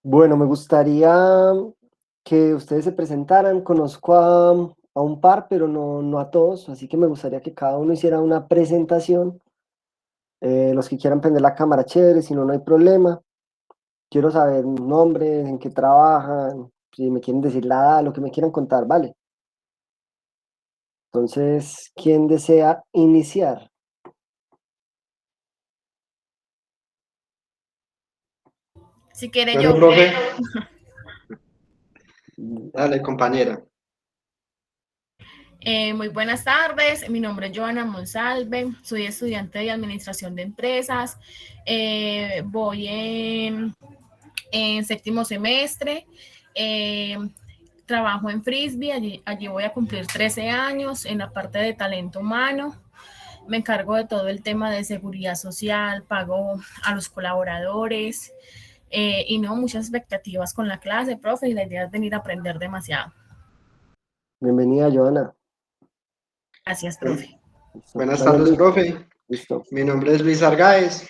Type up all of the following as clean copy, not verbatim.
Bueno, me gustaría que ustedes se presentaran. Conozco a un par, pero no a todos, así que me gustaría que cada uno hiciera una presentación. Los que quieran prender la cámara, chévere, si no, no hay problema. Quiero saber nombres, en qué trabajan, si me quieren decir la edad, lo que me quieran contar, ¿vale? Entonces, ¿quién desea iniciar? Si quiere Bueno, yo. profe, dale, compañera. Muy buenas tardes, mi nombre es Joana Monsalve, soy estudiante de Administración de Empresas, voy en séptimo semestre, eh, trabajo en Frisbee, allí voy a cumplir 13 años en la parte de talento humano, me encargo de todo el tema de seguridad social, pago a los colaboradores y no, muchas expectativas con la clase, profe, y la idea es venir a aprender demasiado. Bienvenida, Joana. Gracias, Bueno, profe. Listo. buenas Vale, tardes, Luis. profe. Listo. Mi nombre es Luis Argáez.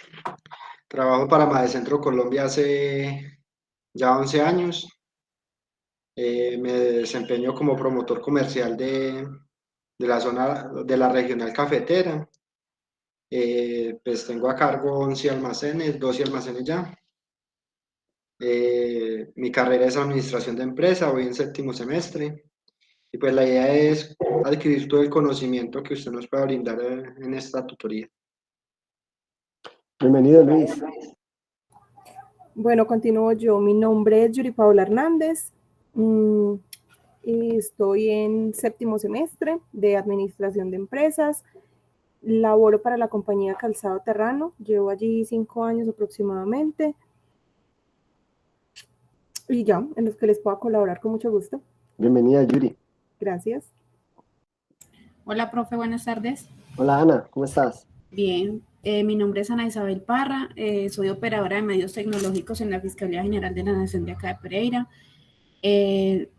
Trabajo para Madecentro Colombia hace ya 11 años. Me desempeño como promotor comercial de la zona de la regional cafetera. Pues tengo a cargo 11 almacenes, 12 almacenes ya. Mi carrera es administración de empresa, voy en séptimo semestre. Y pues la idea es adquirir todo el conocimiento que usted nos pueda brindar en esta tutoría. Bienvenido, Luis. Bueno, continúo yo. Mi nombre es Yuri Paula Hernández. Y estoy en séptimo semestre de Administración de Empresas. Laboro para la compañía Calzado Terrano. Llevo allí 5 años aproximadamente. Y ya, en los que les puedo colaborar con mucho gusto. Bienvenida, Yuri. Gracias. Hola, profe, buenas tardes. Hola, Ana, ¿cómo estás? Bien, mi nombre es Ana Isabel Parra, soy operadora de medios tecnológicos en la Fiscalía General de la Nación de acá de Pereira.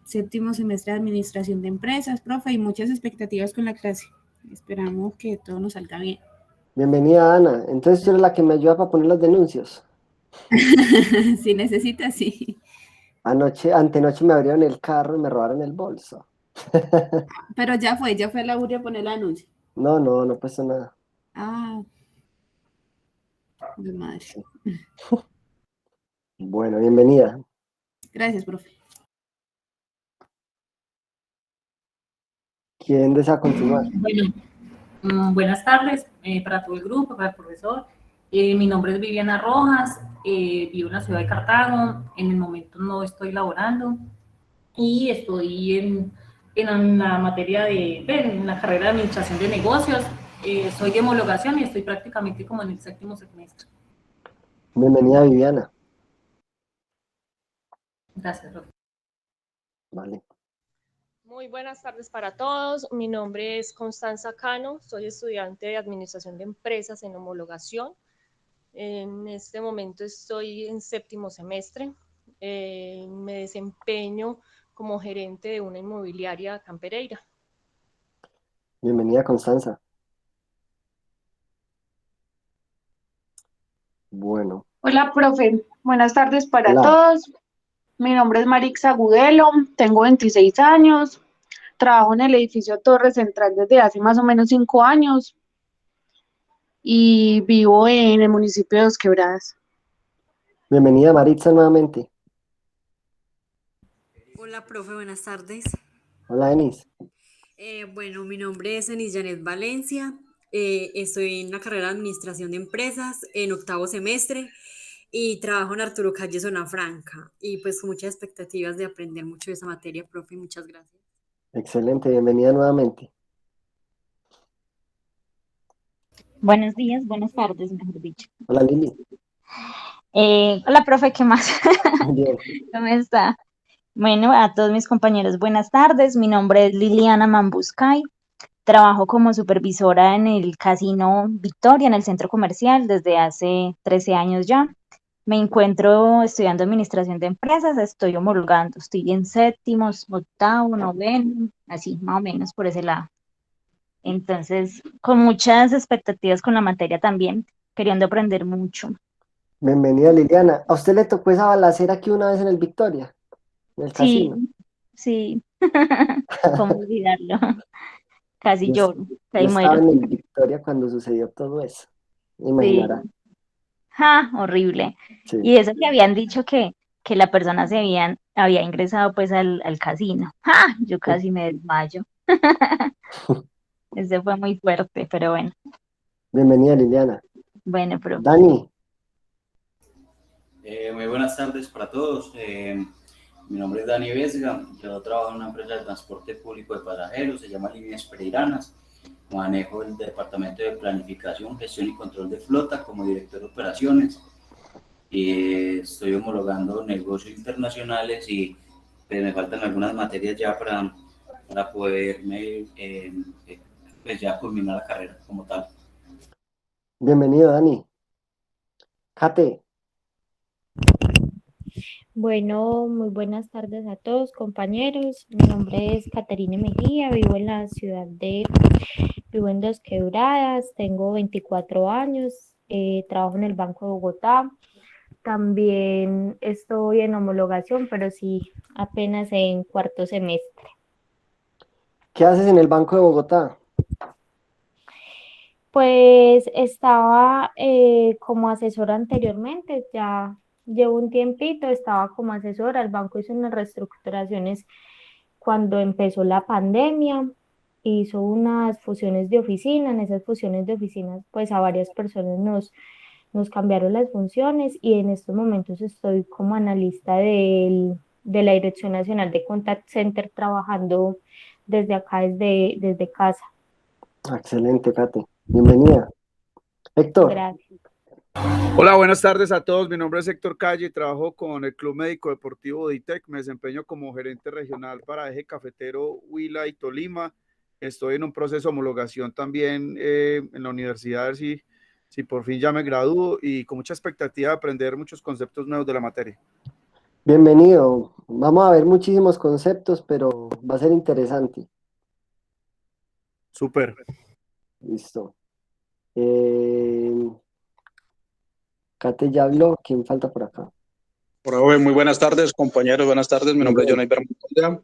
Séptimo semestre de Administración de Empresas, profe, y muchas expectativas con la clase. Esperamos que todo nos salga bien. Bienvenida, Ana. Entonces tú eres la que me ayuda para poner los denuncios. Si necesita, sí. Antenoche me abrieron el carro y me robaron el bolso. Pero ya fue la URI a poner el anuncio. No pasó nada. Ah, de madre. Sí. Bueno, bienvenida. Gracias, profe. ¿Quién desea continuar? Bueno, buenas tardes para todo el grupo, para el profesor. Mi nombre es Viviana Rojas, vivo en la ciudad de Cartago, en el momento no estoy laborando y estoy en la materia en la carrera de Administración de Negocios. Soy de homologación y estoy prácticamente como en el séptimo semestre. Bienvenida, Viviana. Gracias, profe. Vale. Muy buenas tardes para todos. Mi nombre es Constanza Cano, soy estudiante de Administración de Empresas en homologación. En este momento estoy en séptimo semestre. Me desempeño como gerente de una inmobiliaria acá en Pereira. Bienvenida, Constanza. Bueno. Hola, profe. Buenas tardes para Hola. todos. Mi nombre es Marixa Agudelo, tengo 26 años, trabajo en el edificio Torre Central desde hace más o menos 5 años y vivo en el municipio de Dos Quebradas. Bienvenida, Maritza, nuevamente. Hola, profe, buenas tardes. Hola, Enis. Bueno, mi nombre es Enis Janet Valencia. Estoy en la carrera de Administración de Empresas en octavo semestre y trabajo en Arturo Calle, Zona Franca. Y pues con muchas expectativas de aprender mucho de esa materia, profe. Muchas gracias. Excelente, bienvenida nuevamente. Buenos días, buenas tardes, mejor dicho. Hola, Lili. Hola, profe, ¿qué más? Bien. ¿Cómo está? Bueno, a todos mis compañeros, buenas tardes. Mi nombre es Liliana Mambuscay. Trabajo como supervisora en el Casino Victoria, en el centro comercial, desde hace 13 años ya. Me encuentro estudiando Administración de Empresas, estoy homologando, estoy en séptimos, octavo, noveno, así, más o menos por ese lado. Entonces, con muchas expectativas con la materia también, queriendo aprender mucho. Bienvenida Liliana. ¿A usted le tocó esa balacera aquí una vez en el Victoria, en el Sí, casino? sí. ¿Cómo olvidarlo? Casi Yo, lloro, yo casi estaba muero. en el Victoria cuando sucedió todo eso. Sí. Imaginará. Ja, horrible. Sí. Y eso que habían dicho que la persona había ingresado pues al casino. ¡Ja! Yo casi me desmayo. Ese fue muy fuerte, pero bueno. Bienvenida Liliana. Bueno, pero Dani, Muy buenas tardes para todos. Mi nombre es Dani Vesga. Yo trabajo en una empresa de transporte público de pasajeros, se llama Líneas Pereiranas. Manejo el departamento de planificación, gestión y control de flota como director de operaciones. Estoy homologando negocios internacionales y pues, me faltan algunas materias ya para poderme pues ya culminar la carrera como tal. bienvenido Dani. Kate, Bueno, muy buenas tardes a todos, compañeros. Mi nombre es Caterina Mejía, vivo en Dos Quebradas, tengo 24 años, trabajo en el Banco de Bogotá. También estoy en homologación, pero sí, apenas en cuarto semestre. ¿qué haces en el Banco de Bogotá? Pues estaba como asesora anteriormente, ya llevo un tiempito, estaba como asesora. El banco hizo unas reestructuraciones cuando empezó la pandemia, hizo unas fusiones de oficina. En esas fusiones de oficinas, pues a varias personas nos cambiaron las funciones y en estos momentos estoy como analista de la Dirección Nacional de Contact Center trabajando desde acá, desde casa. Excelente, Kate. Bienvenida. Héctor, Gracias. Hola, buenas tardes a todos. Mi nombre es Héctor Calle, trabajo con el Club Médico Deportivo de ITEC. Me desempeño como gerente regional para Eje Cafetero Huila y Tolima. Estoy en un proceso de homologación también en la universidad, a ver si por fin ya me gradúo y con mucha expectativa de aprender muchos conceptos nuevos de la materia. bienvenido. Vamos a ver muchísimos conceptos, pero va a ser interesante. Súper. Listo. Kate ya habló. ¿Quién falta por acá? Muy buenas tardes, compañeros. Buenas tardes. Mi nombre es Jonay Bermúdez.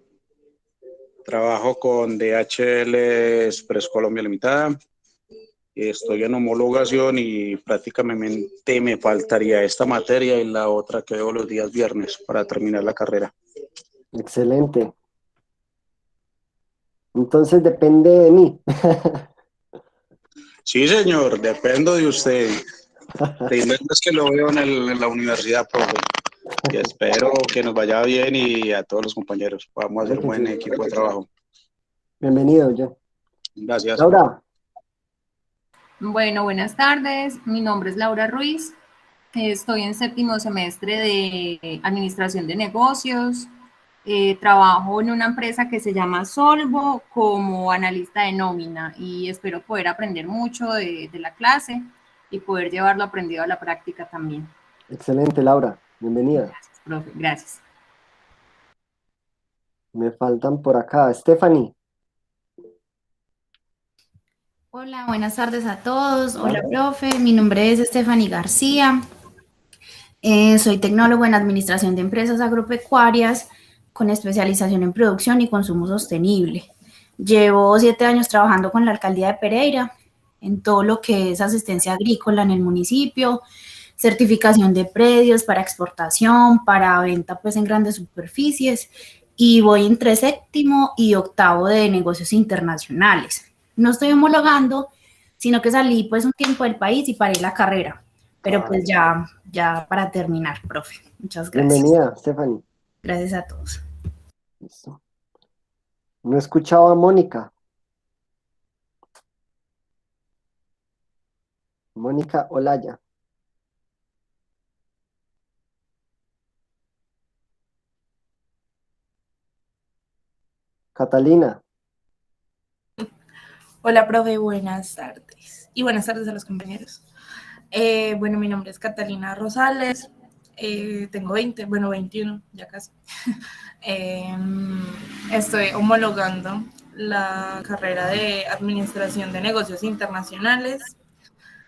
Trabajo con DHL Express Colombia Limitada. Estoy en homologación y prácticamente me faltaría esta materia y la otra que veo los días viernes para terminar la carrera. Excelente. Entonces depende de mí. Sí, señor, dependo de usted. Primera vez que lo veo en la universidad, profe. Y espero que nos vaya bien y a todos los compañeros. Vamos a hacer un buen equipo de trabajo. Bienvenido, yo. Gracias. Laura. Bueno, buenas tardes. Mi nombre es Laura Ruiz. Estoy en séptimo semestre de Administración de Negocios. Trabajo en una empresa que se llama Solvo como analista de nómina y espero poder aprender mucho de la clase y poder llevarlo aprendido a la práctica también. Excelente, Laura. Bienvenida. Gracias, profe. Gracias. Me faltan por acá. Stephanie. Hola, buenas tardes a todos. Hola, profe. Mi nombre es Stephanie García. Soy tecnólogo en Administración de Empresas Agropecuarias con especialización en producción y consumo sostenible. Llevo 7 años trabajando con la Alcaldía de Pereira en todo lo que es asistencia agrícola en el municipio, certificación de predios para exportación, para venta pues en grandes superficies y voy entre séptimo y octavo de negocios internacionales. No estoy homologando, sino que salí pues un tiempo del país y paré la carrera, pero pues ya para terminar, profe. Muchas gracias. Bienvenida, Stephanie. Gracias a todos. Listo. No escuchaba a Mónica. Mónica Olaya. Catalina. Hola, profe, buenas tardes. Y buenas tardes a los compañeros. Bueno, mi nombre es Catalina Rosales. Tengo 21, ya casi. Estoy homologando la carrera de Administración de Negocios Internacionales.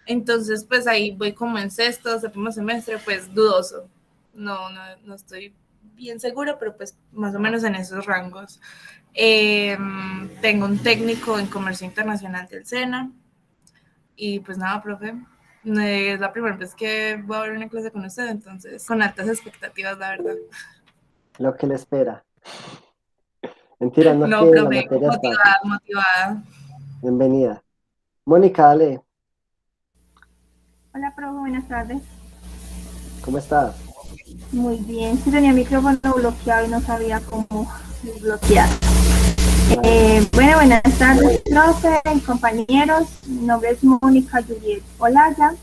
Entonces, pues ahí voy como en sexto, séptimo semestre, pues dudoso. No estoy bien segura, pero pues más o menos en esos rangos. Tengo un técnico en comercio internacional del SENA. Y pues nada, profe, es la primera vez que voy a ver una clase con usted, entonces con altas expectativas, la verdad. Lo que le espera. Mentira, no es No, que la profe, materia es fácil. motivada. Bienvenida. Mónica, dale, Hola, profe, buenas tardes. ¿cómo estás? Muy bien. Sí, tenía el micrófono bloqueado y no sabía cómo desbloquear. Bueno, buenas tardes, profe, compañeros. Mi nombre es Mónica Juliet Olaya.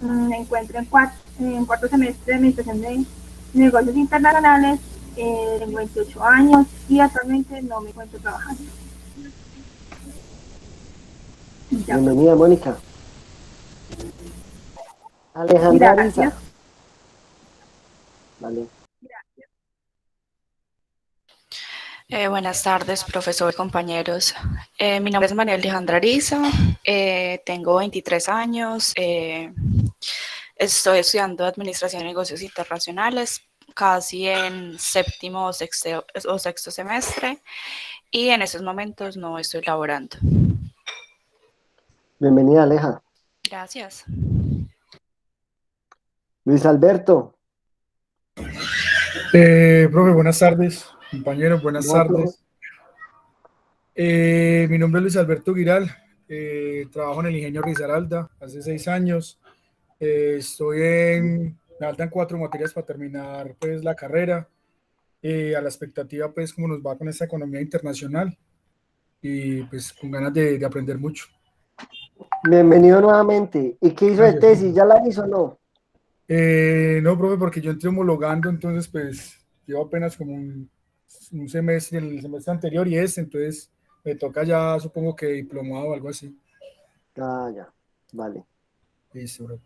Me encuentro en cuarto semestre de Administración de Negocios Internacionales. Tengo 28 años y actualmente no me encuentro trabajando. Ya. Bienvenida, Mónica. Alejandra Gracias. Ariza. Vale. Buenas tardes, profesor y compañeros. Mi nombre es María Alejandra Ariza, tengo 23 años, estoy estudiando Administración y Negocios Internacionales, casi en séptimo o sexto semestre, y en estos momentos no estoy laborando. Bienvenida, Aleja. Gracias. Luis Alberto. Profe, buenas tardes. Compañeros, buenas No, profe. tardes. Mi nombre es Luis Alberto Giral. Trabajo en el Ingenio Risaralda hace 6 años. Me faltan 4 materias para terminar pues, la carrera. A la expectativa, pues, cómo nos va con esta economía internacional. Y pues con ganas de aprender mucho. Bienvenido nuevamente. ¿Y qué hizo de Gracias. tesis? ¿Ya la hizo o no? No, profe, porque yo entré homologando, entonces pues llevo apenas como un semestre, el semestre anterior y entonces me toca ya, supongo que diplomado o algo así. Ah, ya, vale. Listo, bro.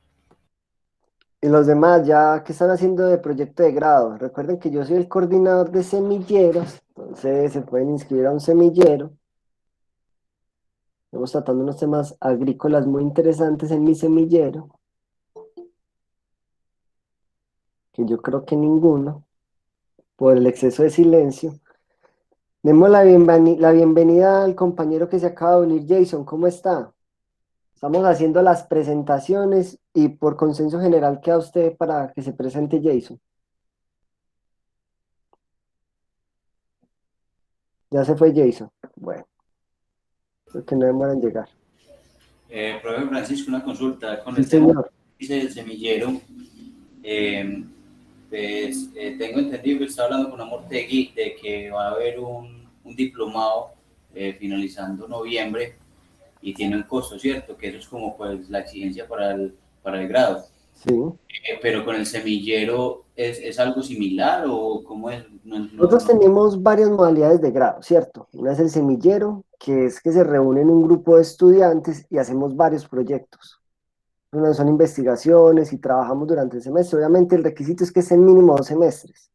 Y los demás, ya, ¿qué están haciendo de proyecto de grado? Recuerden que yo soy el coordinador de semilleros, entonces se pueden inscribir a un semillero. Estamos tratando unos temas agrícolas muy interesantes en mi semillero, que yo creo que ninguno, por el exceso de silencio. Demos la bienvenida al compañero que se acaba de unir, Jason, ¿cómo está? Estamos haciendo las presentaciones y por consenso general queda usted para que se presente Jason. Ya se fue Jason. Bueno, creo que no demoran en llegar. Profe Francisco, una consulta con Sí, el tema señor. que dice del semillero. Tengo entendido que está hablando con Amortegui de que va a haber un diplomado finalizando noviembre y tiene un costo, ¿cierto? Que eso es como pues la exigencia para el grado. Sí. Pero con el semillero, ¿es algo similar o cómo es? Nosotros tenemos varias modalidades de grado, ¿cierto? Una es el semillero, que es que se reúnen un grupo de estudiantes y hacemos varios proyectos. Una son investigaciones y trabajamos durante el semestre. Obviamente el requisito es que estén mínimo 2 semestres.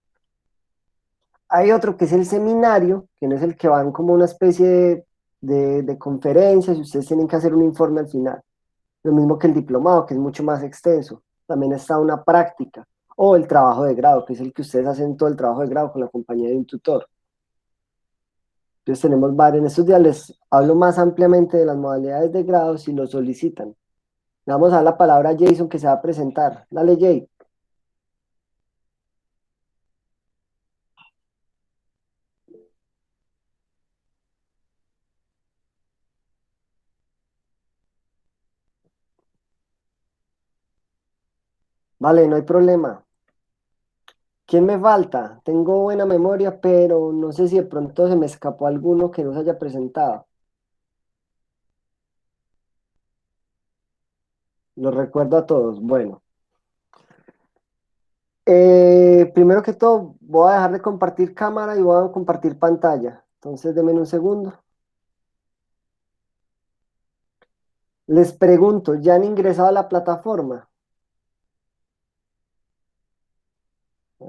Hay otro que es el seminario, que no es el que van como una especie de conferencias y ustedes tienen que hacer un informe al final. Lo mismo que el diplomado, que es mucho más extenso. También está una práctica. O el trabajo de grado, que es el que ustedes hacen todo el trabajo de grado con la compañía de un tutor. Entonces tenemos varios. En estos días les hablo más ampliamente de las modalidades de grado si lo solicitan. Le vamos a dar la palabra a Jason que se va a presentar. Dale, Jay. Vale, no hay problema. ¿Quién me falta? Tengo buena memoria, pero no sé si de pronto se me escapó alguno que no se haya presentado. Los recuerdo a todos. Bueno. Primero que todo, voy a dejar de compartir cámara y voy a compartir pantalla. Entonces, denme un segundo. Les pregunto, ¿ya han ingresado a la plataforma?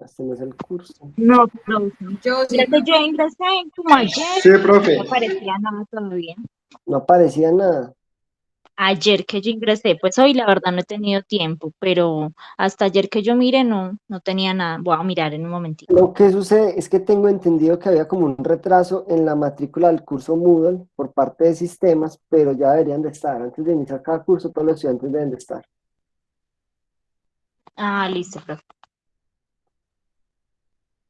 Este no es el curso. No, profe. Yo sí. Desde yo ingresé como ayer. Sí, profe. No aparecía nada todavía. No aparecía nada. Ayer que yo ingresé, pues hoy la verdad no he tenido tiempo, pero hasta ayer que yo mire no tenía nada. Voy a mirar en un momentito. Lo que sucede es que tengo entendido que había como un retraso en la matrícula del curso Moodle por parte de sistemas, pero ya deberían de estar. Antes de iniciar cada curso, todos los estudiantes deben de estar. Ah, listo, profe.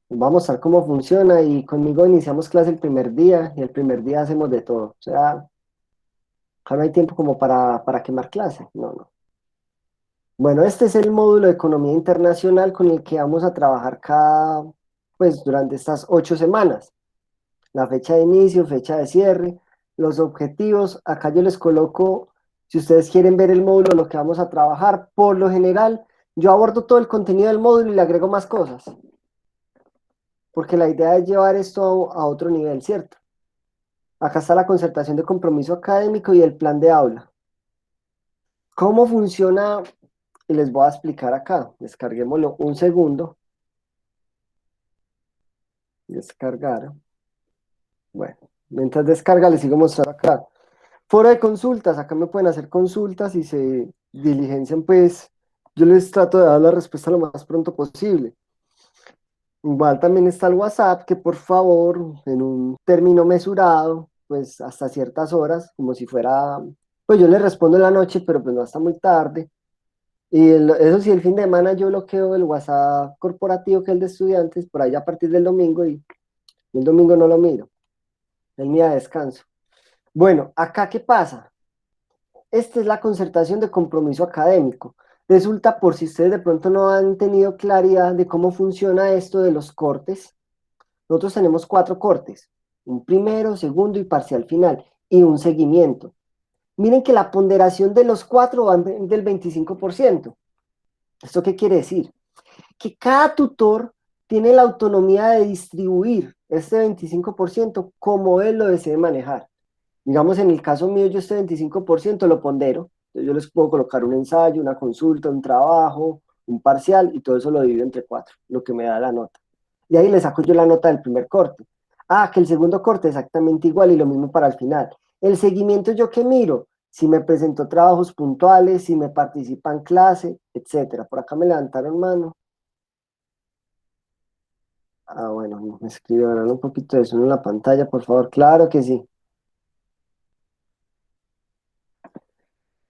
Vamos a mostrar cómo funciona y conmigo iniciamos clase el primer día y el primer día hacemos de todo. O sea, acá no hay tiempo como para quemar clase. No, no. Bueno, este es el módulo de Economía Internacional con el que vamos a trabajar pues durante estas 8 semanas. La fecha de inicio, fecha de cierre, los objetivos. Acá yo les coloco, si ustedes quieren ver el módulo, lo que vamos a trabajar. Por lo general, yo abordo todo el contenido del módulo y le agrego más cosas. Porque la idea es llevar esto a otro nivel, ¿cierto? Acá está la concertación de compromiso académico y el plan de aula. ¿Cómo funciona? Y les voy a explicar acá. Descarguémoslo un segundo. Descargar. Bueno, mientras descarga les sigo mostrando acá. Foro de consultas. Acá me pueden hacer consultas y se diligencian, pues yo les trato de dar la respuesta lo más pronto posible. Igual también está el WhatsApp, que por favor, en un término mesurado, pues hasta ciertas horas, como si fuera, pues yo les respondo en la noche, pero pues no hasta muy tarde. Y eso sí, el fin de semana yo bloqueo el WhatsApp corporativo, que es el de estudiantes, por ahí a partir del domingo, y el domingo no lo miro. Es mi día de descanso. Bueno, acá ¿qué pasa? Esta es la concertación de compromiso académico. Resulta, por si ustedes de pronto no han tenido claridad de cómo funciona esto de los cortes, nosotros tenemos 4 cortes, un primero, segundo y parcial final, y un seguimiento. Miren que la ponderación de los 4 va del 25%. ¿Esto qué quiere decir? Que cada tutor tiene la autonomía de distribuir este 25% como él lo desee manejar. Digamos, en el caso mío, yo este 25% lo pondero. Yo les puedo colocar un ensayo, una consulta, un trabajo, un parcial, y todo eso lo divido entre 4, lo que me da la nota. Y ahí le saco yo la nota del primer corte. Ah, que el segundo corte exactamente igual y lo mismo para el final. El seguimiento, ¿yo qué miro? Si me presentó trabajos puntuales, si me participa en clase, etcétera. Por acá me levantaron mano. Ah, bueno, me escribieron un poquito de eso en la pantalla, por favor. Claro que sí.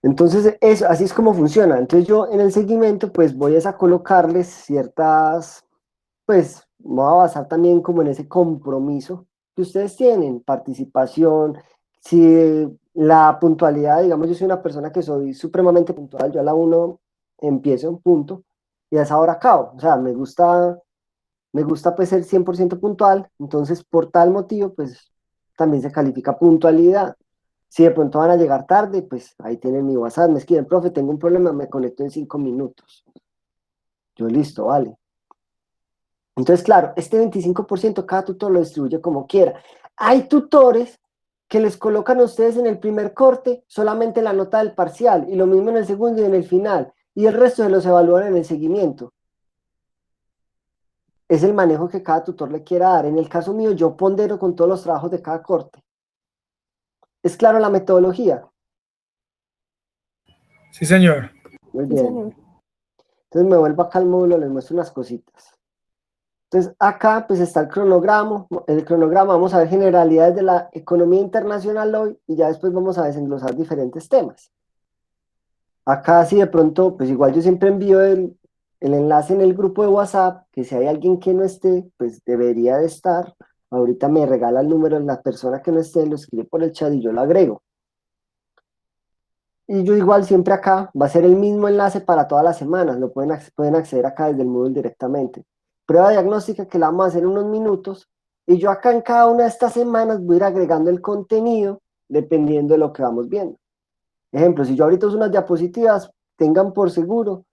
Entonces, eso, así es como funciona. Entonces yo en el seguimiento, pues voy a colocarles ciertas, pues me voy a basar también como en ese compromiso que ustedes tienen, participación, si la puntualidad, digamos, yo soy una persona que soy supremamente puntual, yo a la 1 empiezo en punto y a esa hora acabo. O sea, me gusta pues ser 100% puntual, entonces por tal motivo, pues también se califica puntualidad. Si de pronto van a llegar tarde, pues ahí tienen mi WhatsApp, me escriben, profe, tengo un problema, me conecto en 5 minutos. Yo listo, vale. Entonces, claro, este 25% cada tutor lo distribuye como quiera. Hay tutores que les colocan a ustedes en el primer corte solamente la nota del parcial, y lo mismo en el segundo y en el final, y el resto se los evalúan en el seguimiento. Es el manejo que cada tutor le quiera dar. En el caso mío, yo pondero con todos los trabajos de cada corte. ¿Es claro la metodología? Sí, señor. Muy bien. Entonces me vuelvo acá al módulo, les muestro unas cositas. Entonces acá pues está el cronograma. El cronograma, vamos a ver generalidades de la economía internacional hoy y ya después vamos a desglosar diferentes temas. Acá si de pronto, pues igual yo siempre envío el enlace en el grupo de WhatsApp, que si hay alguien que no esté, pues debería de estar. Ahorita me regala el número de la persona que no esté, lo escribe por el chat y yo lo agrego. Y yo igual siempre acá, va a ser el mismo enlace para todas las semanas, lo pueden acceder acá desde el Moodle directamente. Prueba diagnóstica que la vamos a hacer en unos minutos, y yo acá en cada una de estas semanas voy a ir agregando el contenido dependiendo de lo que vamos viendo. Ejemplo, si yo ahorita uso unas diapositivas, tengan por seguro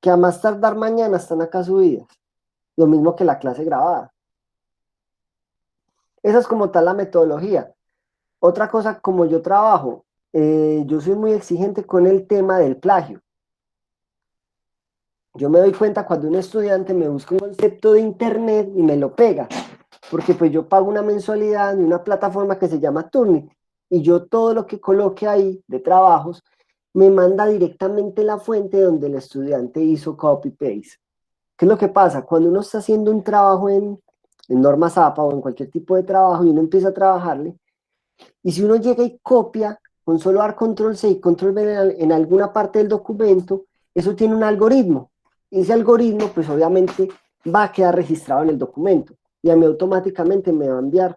que a más tardar mañana están acá subidas. Lo mismo que la clase grabada. Esa es como tal la metodología. Otra cosa, como yo trabajo, yo soy muy exigente con el tema del plagio. Yo me doy cuenta cuando un estudiante me busca un concepto de internet y me lo pega, porque pues yo pago una mensualidad de una plataforma que se llama Turnitin, y yo todo lo que coloque ahí de trabajos, me manda directamente la fuente donde el estudiante hizo copy-paste. ¿Qué es lo que pasa? Cuando uno está haciendo un trabajo en norma APA o en cualquier tipo de trabajo y uno empieza a trabajarle, y si uno llega y copia, con solo dar control C y control V en alguna parte del documento, eso tiene un algoritmo. Y ese algoritmo, pues obviamente, va a quedar registrado en el documento. Y a mí automáticamente me va a enviar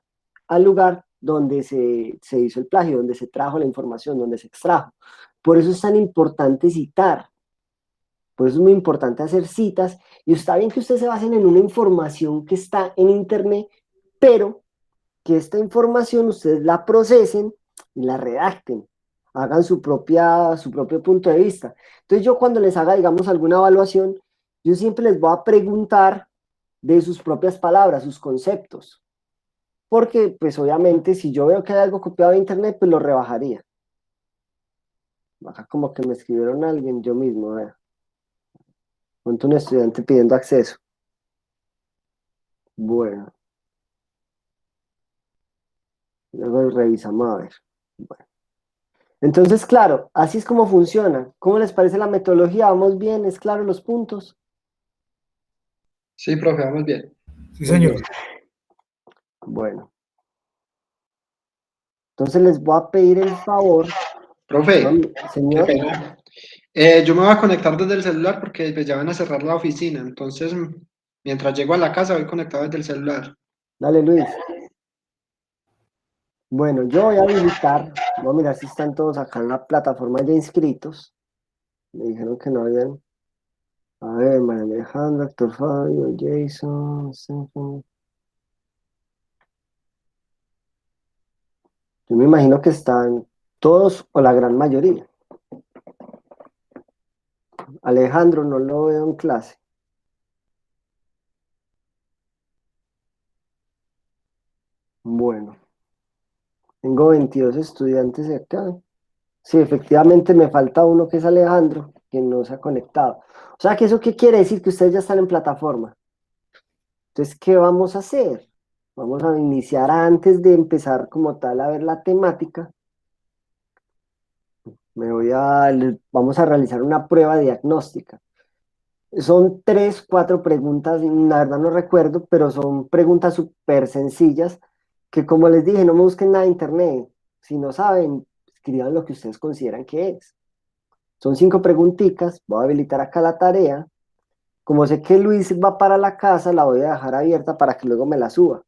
al lugar donde se hizo el plagio, donde se trajo la información, donde se extrajo. Por eso es tan importante citar. Por eso es muy importante hacer citas. Y está bien que ustedes se basen en una información que está en Internet, pero que esta información ustedes la procesen y la redacten, hagan su propio punto de vista. Entonces yo cuando les haga, digamos, alguna evaluación, yo siempre les voy a preguntar de sus propias palabras, sus conceptos, porque pues obviamente si yo veo que hay algo copiado de internet, pues lo rebajaría. Acá como que me escribieron a alguien, yo mismo, vea. Ponte un estudiante pidiendo acceso. Bueno. Luego revisamos a ver. Bueno. Entonces, claro, así es como funciona. ¿Cómo les parece la metodología? ¿Vamos bien? ¿Es claro los puntos? Sí, profe, vamos bien. Sí, señor. Bueno. Entonces les voy a pedir el favor. Profe, señor. qué pena. Yo me voy a conectar desde el celular porque pues, ya van a cerrar la oficina. Entonces, mientras llego a la casa, voy conectado desde el celular. Dale, Luis. Bueno, yo voy a habilitar. Voy a mirar si están todos acá en la plataforma ya inscritos. Me dijeron que no habían. A ver, María Alejandra, Héctor Fabio, Jason, Stephen. Yo me imagino que están todos o la gran mayoría. Alejandro no lo veo en clase. Bueno. Tengo 22 estudiantes acá. Sí, efectivamente me falta uno que es Alejandro, que no se ha conectado. O sea, que ¿eso qué quiere decir? Que ustedes ya están en plataforma. Entonces, ¿qué vamos a hacer? Vamos a iniciar antes de empezar como tal a ver la temática. Vamos a realizar una prueba diagnóstica. Son 3, 4 preguntas, la verdad no recuerdo, pero son preguntas súper sencillas que como les dije, no me busquen nada en internet. Si no saben, escriban lo que ustedes consideran que es. Son 5 preguntitas, voy a habilitar acá la tarea. Como sé que Luis va para la casa, la voy a dejar abierta para que luego me la suba.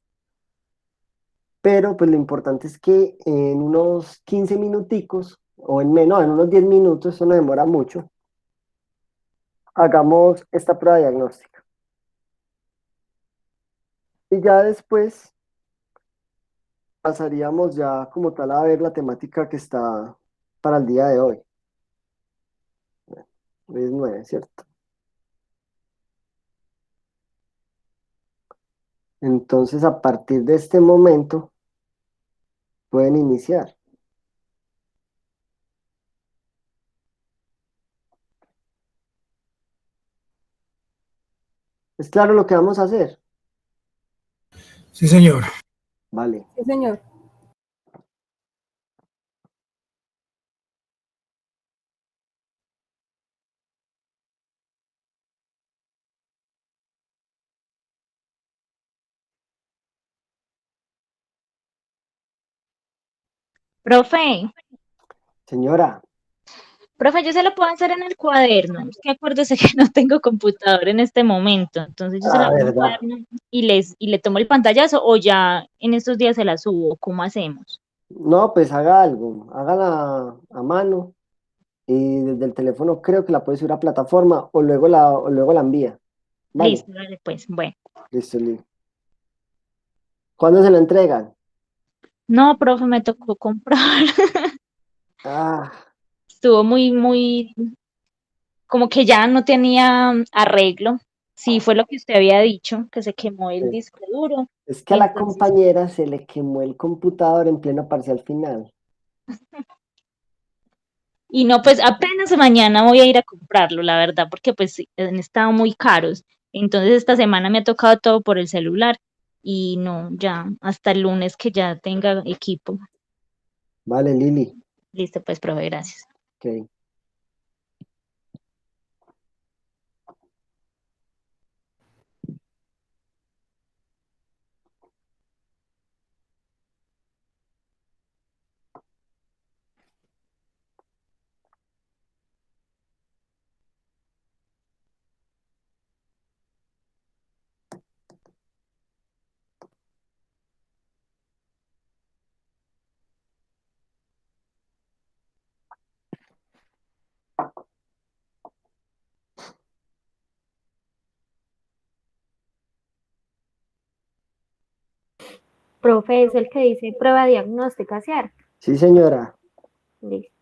Pero pues lo importante es que en unos 15 minuticos, o en menos, en unos 10 minutos, eso no demora mucho, hagamos esta prueba diagnóstica. Y ya después pasaríamos ya como tal a ver la temática que está para el día de hoy. Hoy es 9, ¿cierto? Entonces, a partir de este momento, pueden iniciar. ¿Es claro lo que vamos a hacer? Sí, señor. Vale. Sí, señor. Profe, Señora. profe, yo se lo puedo hacer en el cuaderno. Es que acuérdese que no tengo computador en este momento. Entonces yo se lo hago en el ¿Verdad? cuaderno y le tomo el pantallazo o ya en estos días se la subo. ¿Cómo hacemos? No, pues haga algo. Hágala a mano y desde el teléfono creo que la puede subir a plataforma o luego la envía. Vale. Listo, dale pues. Bueno. Listo, listo. ¿Cuándo se la entregan? No, profe, me tocó comprar. Ah, Estuvo muy, como que ya no tenía arreglo. Sí, fue lo que usted había dicho, que se quemó el sí. disco duro. Es que a la Entonces, compañera se le quemó el computador en pleno parcial final. y no, pues apenas mañana voy a ir a comprarlo, la verdad, porque pues sí, han estado muy caros. Entonces esta semana me ha tocado todo por el celular y no, ya hasta el lunes que ya tenga equipo. Vale, Lili. Listo, pues, profe, gracias. Ok. Profe, es el que dice prueba diagnóstica, ¿cierto? Sí, señora. Listo.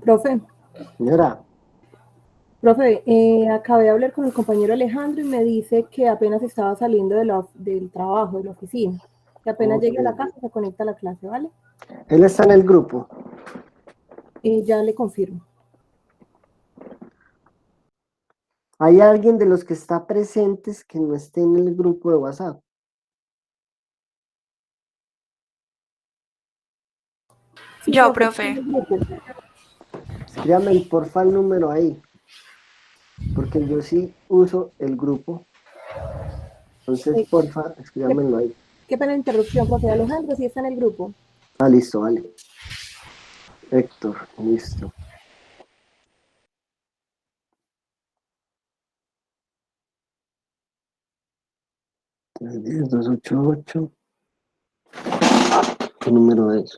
Profe, Señora, profe, acabé de hablar con el compañero Alejandro y me dice que apenas estaba saliendo del trabajo, de la oficina. Que apenas ok. llegue a la casa se conecta a la clase, ¿vale? Él está en el grupo. Ya le confirmo. ¿Hay alguien de los que está presentes que no esté en el grupo de WhatsApp? Sí, Yo, profe, profe. Escríbame porfa el número ahí, porque yo sí uso el grupo. Entonces, porfa, escríbamelo ahí. Qué pena la interrupción, profe. Alejandro, sí está en el grupo. Ah, listo, vale. Héctor, listo. Tres, 10, 2, 8, 8. ¿Qué número es?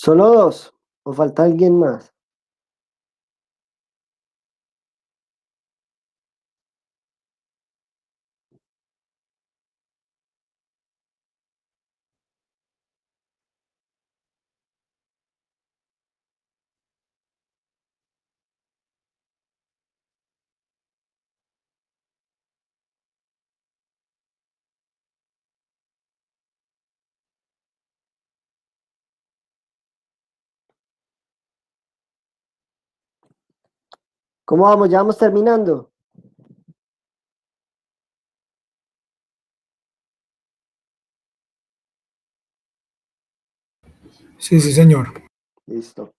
¿Solo dos? ¿O falta alguien más? ¿Cómo vamos? ¿Ya vamos terminando? Sí, sí, señor. Listo.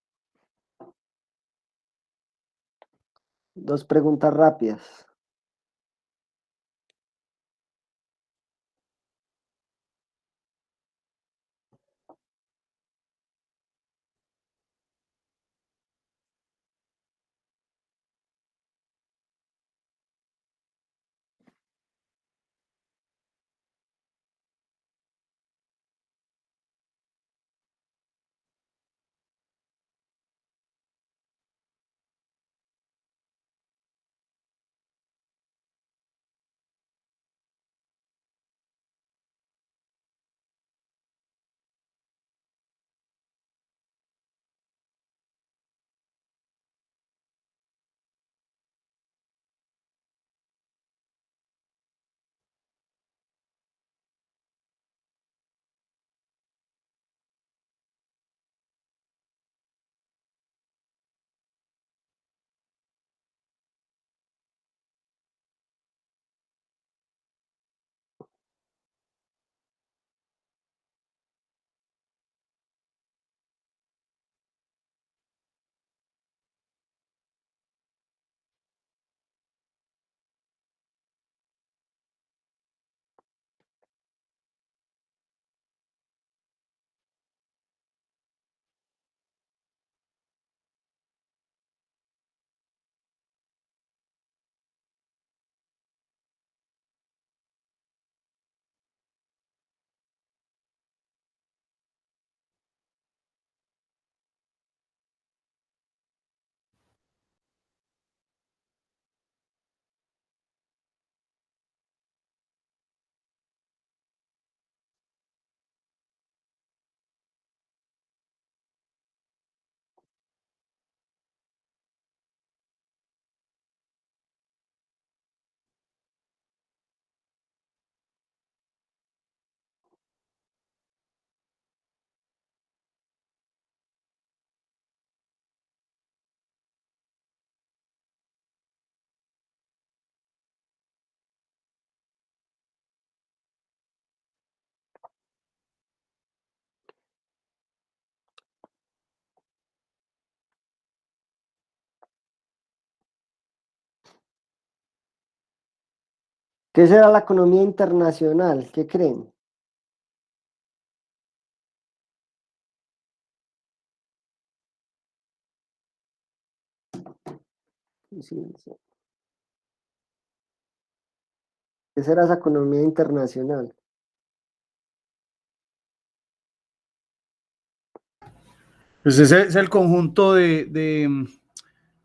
2 preguntas rápidas. ¿Qué será la economía internacional? ¿Qué creen? Sí, sí. ¿Qué será esa economía internacional? Pues ese es el conjunto de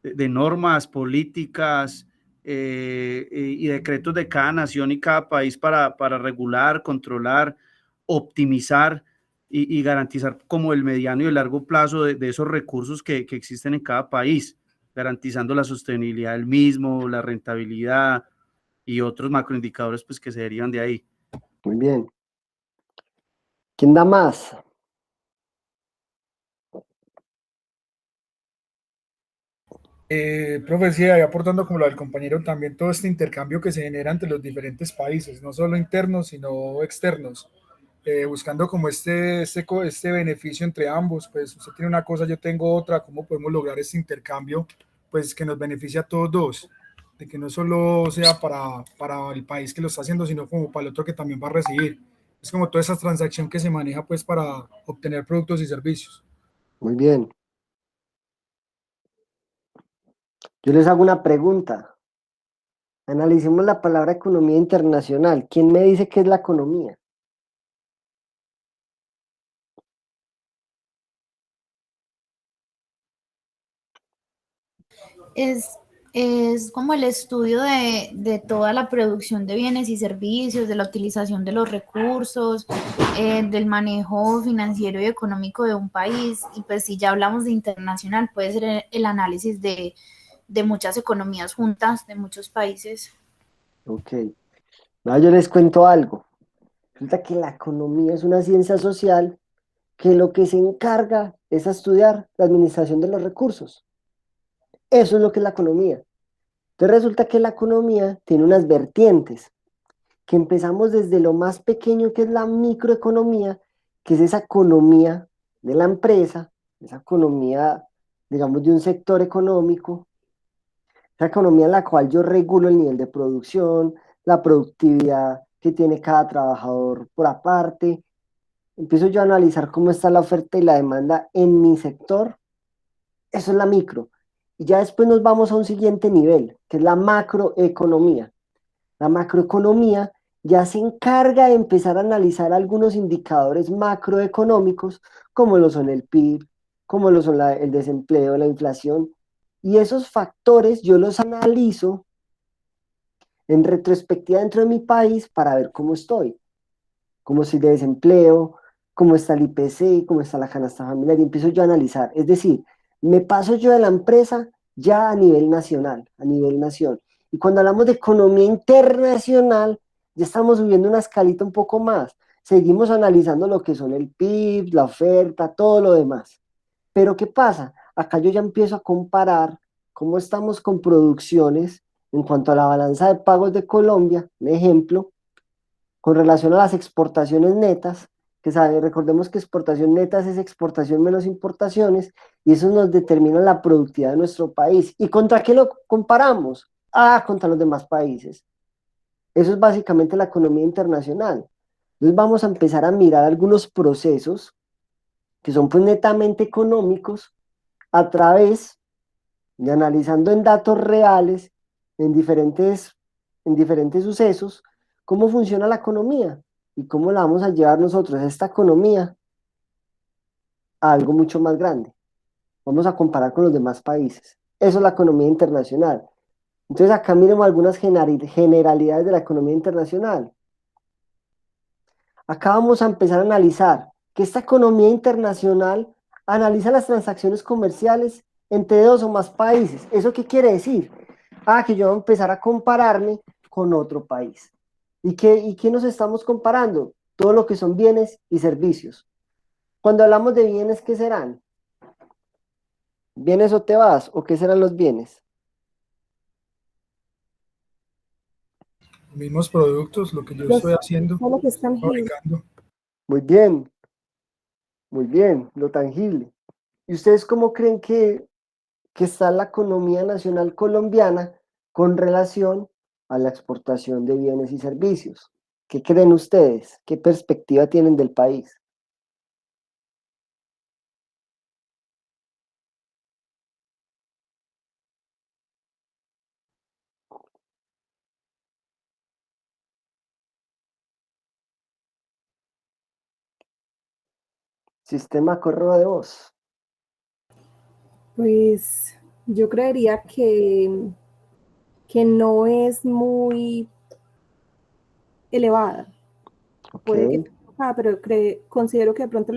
normas, políticas y decretos de cada nación y cada país para regular, controlar, optimizar y garantizar como el mediano y el largo plazo de esos recursos que existen en cada país, garantizando la sostenibilidad del mismo, la rentabilidad y otros macroindicadores pues, que se derivan de ahí. Muy bien. ¿Quién da más? Profe, sí, ahí aportando como lo del compañero también todo este intercambio que se genera entre los diferentes países, no solo internos, sino externos, buscando como este beneficio entre ambos, pues usted tiene una cosa, yo tengo otra, cómo podemos lograr este intercambio, pues que nos beneficie a todos dos, de que no solo sea para el país que lo está haciendo, sino como para el otro que también va a recibir. Es como toda esa transacción que se maneja pues para obtener productos y servicios. Muy bien. Yo les hago una pregunta. Analicemos la palabra economía internacional. ¿Quién me dice qué es la economía? Es como el estudio de toda la producción de bienes y servicios, de la utilización de los recursos, del manejo financiero y económico de un país. Y pues si ya hablamos de internacional, puede ser el análisis de muchas economías juntas, de muchos países. Ok. Ahora yo les cuento algo. Resulta que la economía es una ciencia social que lo que se encarga es a estudiar la administración de los recursos. Eso es lo que es la economía. Entonces resulta que la economía tiene unas vertientes, que empezamos desde lo más pequeño que es la microeconomía, que es esa economía de la empresa, esa economía, digamos, de un sector económico, esa economía en la cual yo regulo el nivel de producción, la productividad que tiene cada trabajador por aparte. Empiezo yo a analizar cómo está la oferta y la demanda en mi sector. Eso es la micro. Y ya después nos vamos a un siguiente nivel, que es la macroeconomía. La macroeconomía ya se encarga de empezar a analizar algunos indicadores macroeconómicos, como lo son el PIB, como lo son el desempleo, la inflación, y esos factores yo los analizo en retrospectiva dentro de mi país para ver cómo estoy, cómo estoy de desempleo, cómo está el IPC, cómo está la canasta familiar, y empiezo yo a analizar. Es decir, me paso yo de la empresa ya a nivel nacional, a nivel nación. Y cuando hablamos de economía internacional, ya estamos subiendo una escalita un poco más. Seguimos analizando lo que son el PIB, la oferta, todo lo demás. Pero ¿qué pasa? Acá yo ya empiezo a comparar cómo estamos con producciones en cuanto a la balanza de pagos de Colombia, un ejemplo, con relación a las exportaciones netas, que recordemos que exportación netas es exportación menos importaciones, y eso nos determina la productividad de nuestro país. ¿Y contra qué lo comparamos? Contra los demás países. Eso es básicamente la economía internacional. Entonces vamos a empezar a mirar algunos procesos que son pues netamente económicos a través de analizando en datos reales, en diferentes sucesos, cómo funciona la economía y cómo la vamos a llevar nosotros, esta economía, a algo mucho más grande. Vamos a comparar con los demás países. Eso es la economía internacional. Entonces acá miremos algunas generalidades de la economía internacional. Acá vamos a empezar a analizar que esta economía internacional analiza las transacciones comerciales entre dos o más países. ¿Eso qué quiere decir? Que yo voy a empezar a compararme con otro país. ¿Y qué nos estamos comparando? Todo lo que son bienes y servicios. Cuando hablamos de bienes, ¿qué serán? ¿Bienes o te vas? ¿O qué serán los bienes? Mismos productos, lo que yo estoy haciendo, Todo lo que es tangible. fabricando. Muy bien, lo tangible. ¿Y ustedes cómo creen que está la economía nacional colombiana con relación a la exportación de bienes y servicios? ¿Qué creen ustedes? ¿Qué perspectiva tienen del país? Sistema correo de voz. Pues yo creería que no es muy elevada. Puede que pero considero que de pronto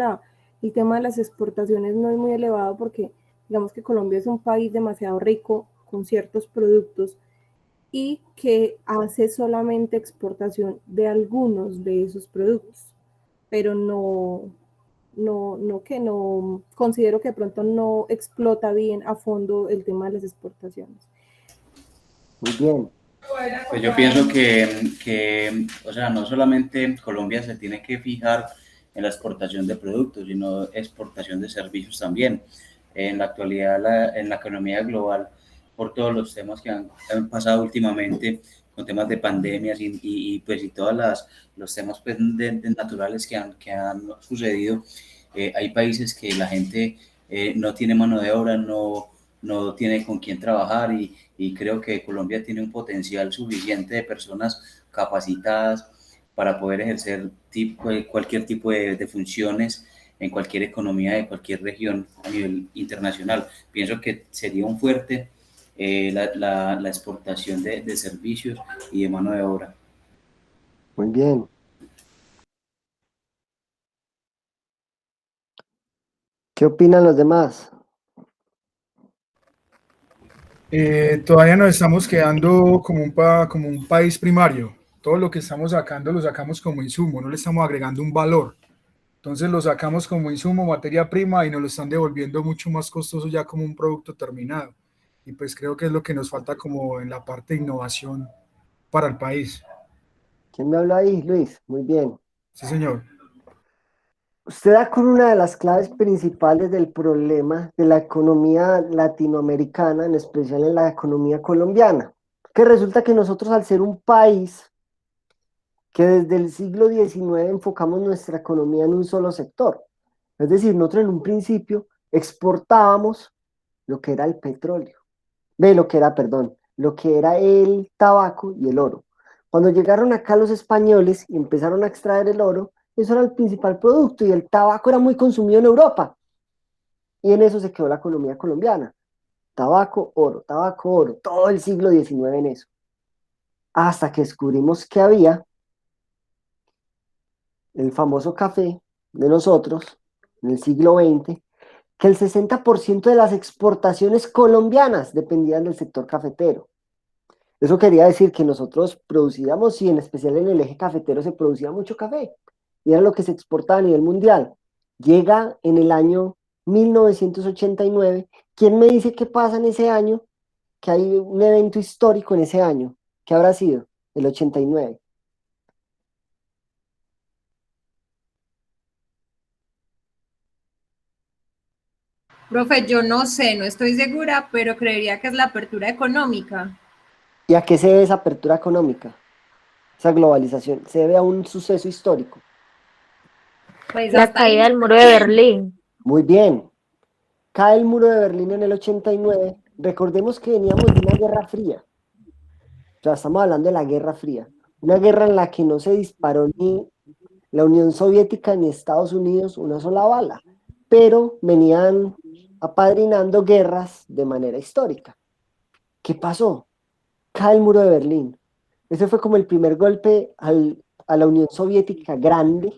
el tema de las exportaciones no es muy elevado porque digamos que Colombia es un país demasiado rico con ciertos productos y que hace solamente exportación de algunos de esos productos, pero no considero que de pronto no explota bien a fondo el tema de las exportaciones. Muy bien. Pues yo pienso que, o sea, no solamente Colombia se tiene que fijar en la exportación de productos, sino exportación de servicios también. En la actualidad, en la economía global, por todos los temas que han pasado últimamente, con temas de pandemias y todos los temas pues, naturales que han sucedido, hay países que la gente no tiene mano de obra, no tiene con quién trabajar y creo que Colombia tiene un potencial suficiente de personas capacitadas para poder ejercer cualquier tipo de funciones en cualquier economía de cualquier región a nivel internacional. Pienso que sería un fuerte la exportación de servicios y de mano de obra. Muy bien. ¿Qué opinan los demás? Todavía nos estamos quedando como un país primario. Todo lo que estamos sacando lo sacamos como insumo, no le estamos agregando un valor. Entonces lo sacamos como insumo, materia prima, y nos lo están devolviendo mucho más costoso ya como un producto terminado. Y pues creo que es lo que nos falta como en la parte de innovación para el país. ¿Quién me habla ahí, Luis? Muy bien. Sí, señor. Usted da con una de las claves principales del problema de la economía latinoamericana, en especial en la economía colombiana, que resulta que nosotros al ser un país que desde el siglo XIX enfocamos nuestra economía en un solo sector, es decir, nosotros en un principio exportábamos lo que era el petróleo, lo que era el tabaco y el oro. Cuando llegaron acá los españoles y empezaron a extraer el oro, eso era el principal producto y el tabaco era muy consumido en Europa. Y en eso se quedó la economía colombiana. Tabaco, oro, todo el siglo XIX en eso. Hasta que descubrimos que había el famoso café de nosotros, en el siglo XX, que el 60% de las exportaciones colombianas dependían del sector cafetero. Eso quería decir que nosotros producíamos, y en especial en el eje cafetero se producía mucho café, y era lo que se exportaba a nivel mundial. Llega en el año 1989, ¿quién me dice qué pasa en ese año? Que hay un evento histórico en ese año. ¿Qué habrá sido? El 89. Profe, yo no sé, no estoy segura, pero creería que es la apertura económica. ¿Y a qué se debe esa apertura económica? Esa globalización. Se debe a un suceso histórico. Pues La hasta ahí caída no del muro sé de bien. Berlín. Muy bien. Cae el muro de Berlín en el 89. Recordemos que veníamos de una guerra fría. O sea, estamos hablando de la Guerra Fría. Una guerra en la que no se disparó ni la Unión Soviética ni Estados Unidos una sola bala, pero venían apadrinando guerras de manera histórica. ¿Qué pasó? Cae el muro de Berlín. Ese fue como el primer golpe a la Unión Soviética grande,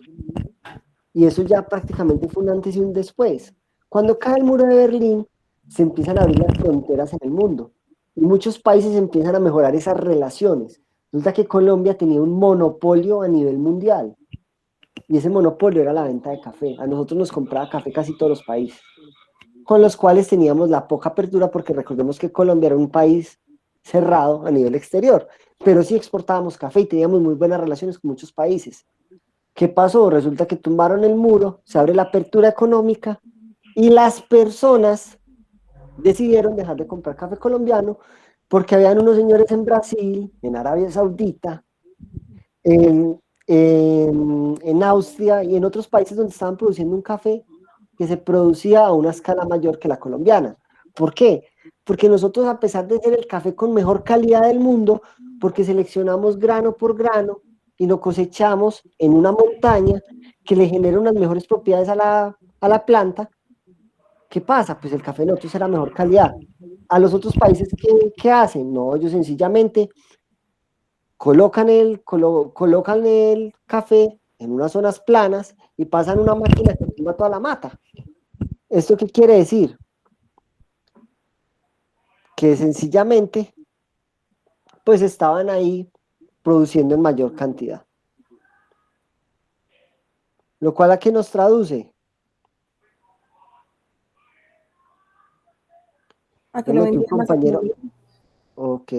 y eso ya prácticamente fue un antes y un después. Cuando cae el muro de Berlín, se empiezan a abrir las fronteras en el mundo, y muchos países empiezan a mejorar esas relaciones. Resulta que Colombia tenía un monopolio a nivel mundial, y ese monopolio era la venta de café. A nosotros nos compraba café casi todos los países, con los cuales teníamos la poca apertura, porque recordemos que Colombia era un país cerrado a nivel exterior, pero sí exportábamos café y teníamos muy buenas relaciones con muchos países. ¿Qué pasó? Resulta que tumbaron el muro, se abre la apertura económica y las personas decidieron dejar de comprar café colombiano porque habían unos señores en Brasil, en Arabia Saudita, en Austria y en otros países donde estaban produciendo un café que se producía a una escala mayor que la colombiana. ¿Por qué? Porque nosotros, a pesar de ser el café con mejor calidad del mundo, porque seleccionamos grano por grano y lo cosechamos en una montaña que le genera unas mejores propiedades a la planta, ¿qué pasa? Pues el café de nosotros era mejor calidad. A los otros países, ¿qué hacen? No, ellos sencillamente colocan el café en unas zonas planas y pasan una máquina que tumba toda la mata. ¿Esto qué quiere decir? Que sencillamente pues estaban ahí produciendo en mayor cantidad. Lo cual, ¿a qué nos traduce? A que lo Veme que un vendían más compañero, económico. ok,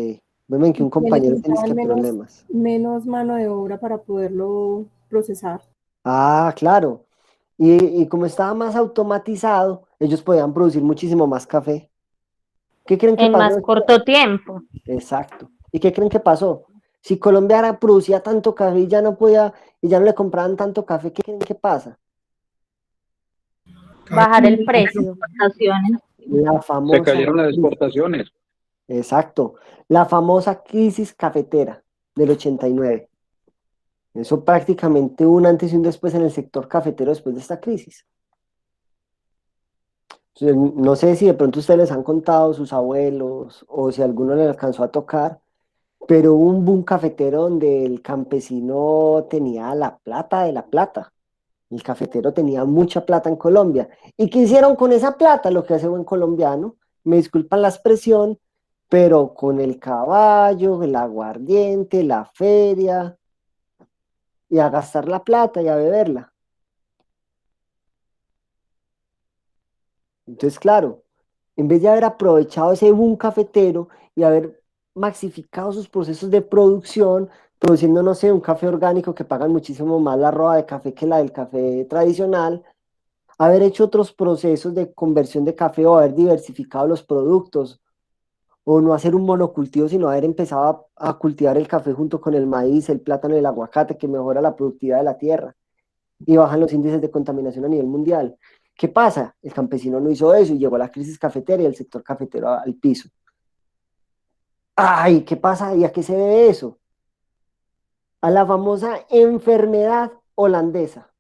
veme que un Que compañero tiene necesitaban problemas. menos mano de obra para poderlo procesar. Ah, claro. Y como estaba más automatizado, ellos podían producir muchísimo más café. ¿Qué creen que En pasó más después? corto tiempo. Exacto. ¿Y qué creen que pasó? Si Colombia producía tanto café y ya no podía, y ya no le compraban tanto café, ¿qué creen que pasa? Bajar el precio. La Se famosa cayeron las crisis. exportaciones. Exacto. La famosa crisis cafetera del 89. Eso prácticamente un antes y un después en el sector cafetero después de esta crisis. No sé si de pronto ustedes les han contado, sus abuelos, o si alguno les alcanzó a tocar, pero hubo un boom cafetero donde el campesino tenía la plata de la plata. El cafetero tenía mucha plata en Colombia. ¿Y qué hicieron con esa plata? Lo que hace buen colombiano, me disculpan la expresión, pero con el caballo, el aguardiente, la feria, y a gastar la plata y a beberla. Entonces, claro, en vez de haber aprovechado ese boom cafetero y haber maxificado sus procesos de producción, produciendo, no sé, un café orgánico que pagan muchísimo más la roba de café que la del café tradicional, haber hecho otros procesos de conversión de café o haber diversificado los productos, o no hacer un monocultivo, sino haber empezado a cultivar el café junto con el maíz, el plátano y el aguacate, que mejora la productividad de la tierra y bajan los índices de contaminación a nivel mundial. ¿Qué pasa? El campesino no hizo eso y llegó la crisis cafetera y el sector cafetero al piso. Ay, ¿qué pasa? ¿Y a qué se debe eso? A la famosa enfermedad holandesa.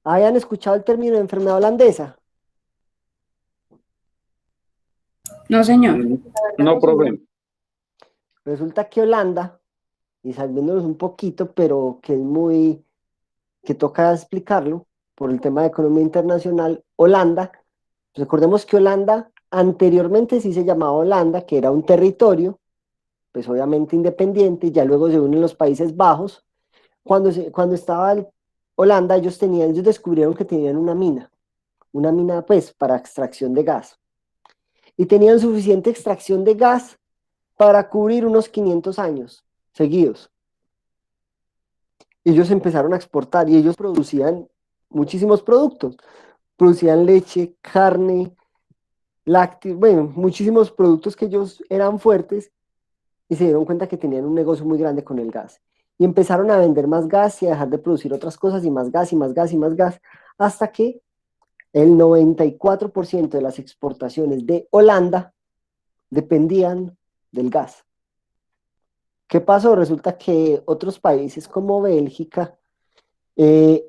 ¿Habían escuchado el término de enfermedad holandesa? No, señor. No, profe. Resulta que Holanda, y saliéndonos un poquito, pero que es muy, que toca explicarlo por el tema de economía internacional, Holanda, recordemos que Holanda anteriormente sí se llamaba Holanda, que era un territorio, pues obviamente independiente, ya luego se unen los Países Bajos. Cuando estaba Holanda, ellos descubrieron que tenían una mina pues para extracción de gas. Y tenían suficiente extracción de gas para cubrir unos 500 años seguidos. Ellos empezaron a exportar y ellos producían muchísimos productos. Producían leche, carne, lácteos, bueno, muchísimos productos que ellos eran fuertes y se dieron cuenta que tenían un negocio muy grande con el gas. Y empezaron a vender más gas y a dejar de producir otras cosas y más gas y más gas y más gas, hasta que el 94% de las exportaciones de Holanda dependían del gas. ¿Qué pasó? Resulta que otros países como Bélgica, creo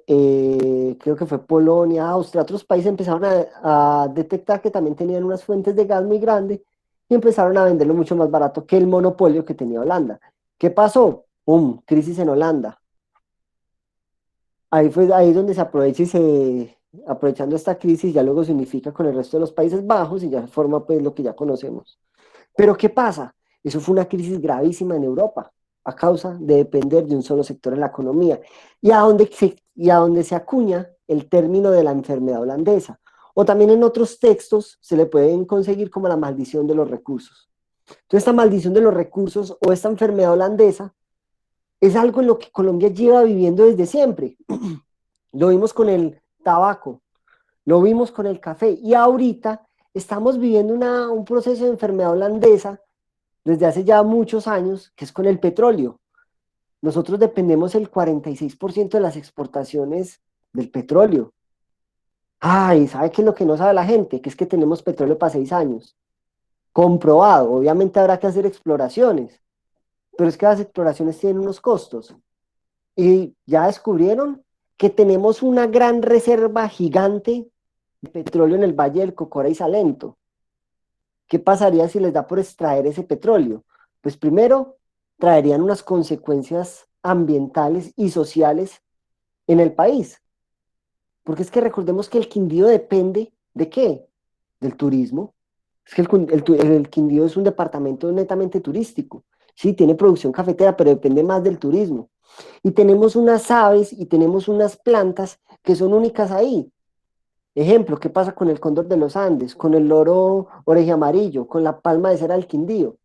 que fue Polonia, Austria, otros países empezaron a detectar que también tenían unas fuentes de gas muy grandes y empezaron a venderlo mucho más barato que el monopolio que tenía Holanda. ¿Qué pasó? ¡Pum! Crisis en Holanda. Ahí es donde se aprovecha aprovechando esta crisis, ya luego se unifica con el resto de los Países Bajos y ya forma pues lo que ya conocemos. Pero ¿qué pasa? Eso fue una crisis gravísima en Europa a causa de depender de un solo sector en la economía y a donde se acuña el término de la enfermedad holandesa. O también en otros textos se le pueden conseguir como la maldición de los recursos. Entonces esta maldición de los recursos o esta enfermedad holandesa es algo en lo que Colombia lleva viviendo desde siempre. Lo vimos con el tabaco, lo vimos con el café y ahorita estamos viviendo un proceso de enfermedad holandesa desde hace ya muchos años, que es con el petróleo. Nosotros dependemos el 46% de las exportaciones del petróleo. Ay, ¿sabe qué es lo que no sabe la gente? Que es que tenemos petróleo para 6 años. Comprobado, obviamente habrá que hacer exploraciones, pero es que las exploraciones tienen unos costos. Y ya descubrieron que tenemos una gran reserva gigante de petróleo en el Valle del Cocora y Salento. ¿Qué pasaría si les da por extraer ese petróleo? Pues primero, traerían unas consecuencias ambientales y sociales en el país. Porque es que recordemos que el Quindío depende ¿de qué? Del turismo. Es que el Quindío es un departamento netamente turístico. Sí, tiene producción cafetera, pero depende más del turismo. Y tenemos unas aves y tenemos unas plantas que son únicas ahí. Ejemplo, ¿qué pasa con el cóndor de los Andes, con el loro oreja amarillo, con la palma de cera del Quindío?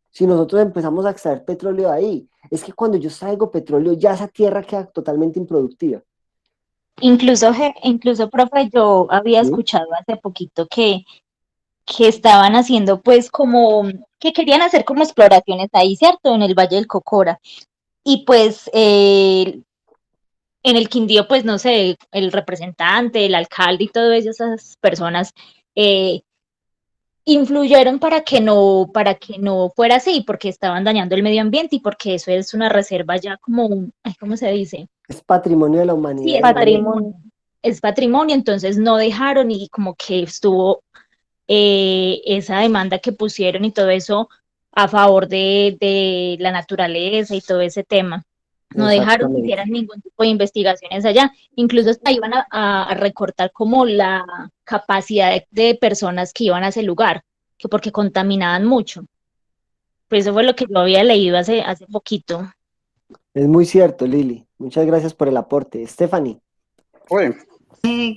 Si nosotros empezamos a extraer petróleo de ahí, es que cuando yo extraigo petróleo, ya esa tierra queda totalmente improductiva. Incluso, profe, yo había ¿Sí? escuchado hace poquito que estaban haciendo pues como, que querían hacer como exploraciones ahí, ¿cierto? En el Valle del Cocora. Y pues en el Quindío, pues no sé, el representante, el alcalde y todas esas personas influyeron para que no fuera así, porque estaban dañando el medio ambiente y porque eso es una reserva ya como, ¿cómo se dice? Es patrimonio de la Sí, humanidad. es patrimonio. Es patrimonio, entonces no dejaron y como que estuvo esa demanda que pusieron y todo eso a favor de la naturaleza y todo ese tema. No dejaron que hicieran ningún tipo de investigaciones allá. Incluso hasta iban a recortar como la capacidad de personas que iban a ese lugar, que porque contaminaban mucho. Pues eso fue lo que yo había leído hace poquito. Es muy cierto, Lili. Muchas gracias por el aporte. Stephanie.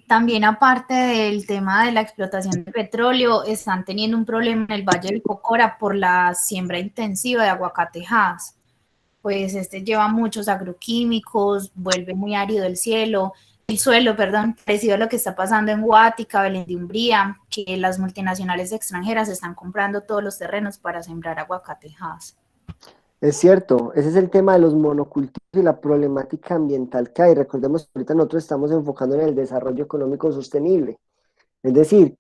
También aparte del tema de la explotación de petróleo, están teniendo un problema en el Valle del Cocora por la siembra intensiva de aguacatejas. pues este lleva muchos agroquímicos, vuelve muy árido el suelo, perdón, parecido a lo que está pasando en Guática, Belén de Umbría, que las multinacionales extranjeras están comprando todos los terrenos para sembrar aguacatejas. Es cierto, ese es el tema de los monocultivos y la problemática ambiental que hay. Recordemos que ahorita nosotros estamos enfocando en el desarrollo económico sostenible. Es decir,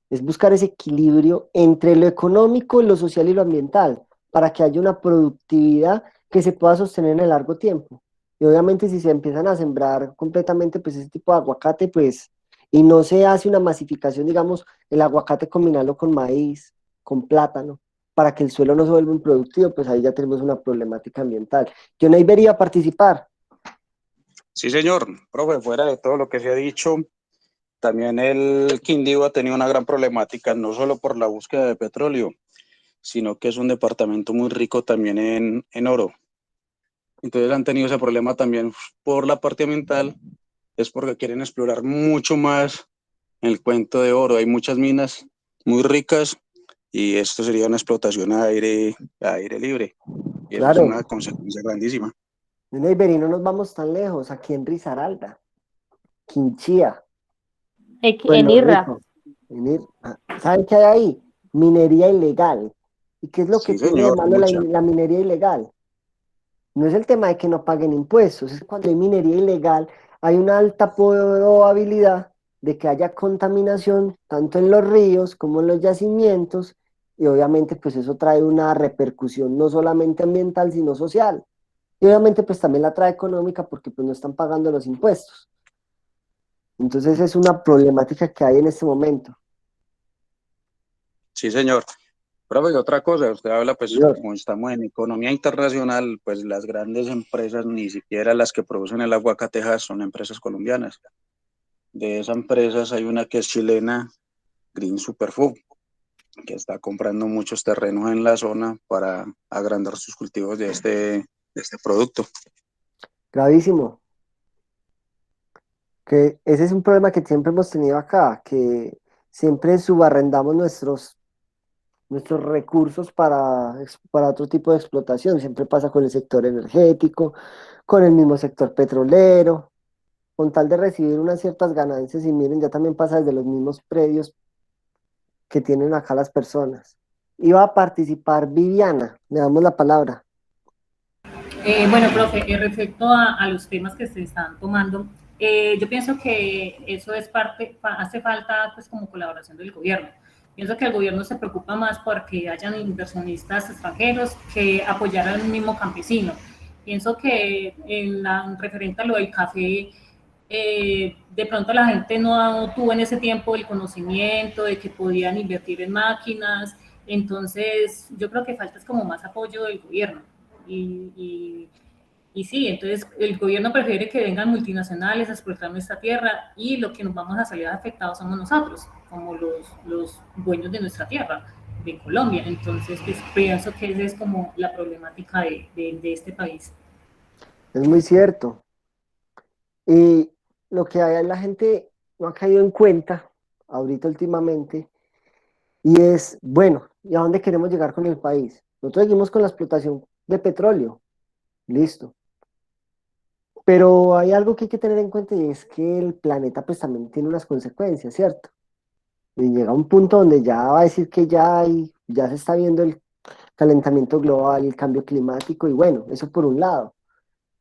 es buscar ese equilibrio entre lo económico, lo social y lo ambiental, para que haya una productividad que se pueda sostener en el largo tiempo. Y obviamente si se empiezan a sembrar completamente pues ese tipo de aguacate, pues, y no se hace una masificación, digamos, el aguacate combinarlo con maíz, con plátano, para que el suelo no se vuelva improductivo, pues ahí ya tenemos una problemática ambiental. Yo no iría a participar. Sí, señor. Profe, fuera de todo lo que se ha dicho, también el Quindío ha tenido una gran problemática, no solo por la búsqueda de petróleo, sino que es un departamento muy rico también en oro. Entonces han tenido ese problema también por la parte ambiental, es porque quieren explorar mucho más el cuento de oro. Hay muchas minas muy ricas y esto sería una explotación a aire libre. Y eso es Claro. una consecuencia grandísima. En Iberí no nos vamos tan lejos, aquí en Risaralda, Quinchía, En Pueblo Irra. Rico. ¿Saben qué hay ahí? Minería ilegal. ¿Y qué es lo que Sí, tiene de señor, malo mucha. la minería ilegal? No es el tema de que no paguen impuestos, es cuando hay minería ilegal, hay una alta probabilidad de que haya contaminación tanto en los ríos como en los yacimientos, y obviamente pues eso trae una repercusión no solamente ambiental, sino social. Y obviamente pues también la trae económica porque pues no están pagando los impuestos. Entonces es una problemática que hay en este momento. Sí, señor. Profe, y otra cosa, usted habla, pues, Señor. como estamos en economía internacional, pues las grandes empresas, ni siquiera las que producen el aguacatejas, son empresas colombianas. De esas empresas hay una que es chilena, Green Superfood, que está comprando muchos terrenos en la zona para agrandar sus cultivos de este producto. Gravísimo. Que ese es un problema que siempre hemos tenido acá, que siempre subarrendamos nuestros recursos para otro tipo de explotación. Siempre pasa con el sector energético, con el mismo sector petrolero, con tal de recibir unas ciertas ganancias. Y miren, ya también pasa desde los mismos predios que tienen acá las personas. Iba a participar Viviana, le damos la palabra. Bueno, profe, respecto a los temas que se están tomando, yo pienso que eso es hace falta pues como colaboración del gobierno. Pienso que el gobierno se preocupa más porque hayan inversionistas extranjeros que apoyar al mismo campesino. Pienso que referente a lo del café, de pronto la gente no tuvo en ese tiempo el conocimiento de que podían invertir en máquinas, entonces yo creo que falta es como más apoyo del gobierno. Y sí, entonces el gobierno prefiere que vengan multinacionales a explotar nuestra tierra y lo que nos vamos a salir afectados somos nosotros, como los dueños de nuestra tierra, de Colombia. Entonces, pues, pienso que esa es como la problemática de este país. Es muy cierto. Y lo que hay, la gente no ha caído en cuenta ahorita últimamente, y es, bueno, ¿y a dónde queremos llegar con el país? Nosotros seguimos con la explotación de petróleo, listo. Pero hay algo que hay que tener en cuenta y es que el planeta pues también tiene unas consecuencias, ¿cierto? Y llega un punto donde ya va a decir que ya se está viendo el calentamiento global, el cambio climático, y bueno, eso por un lado.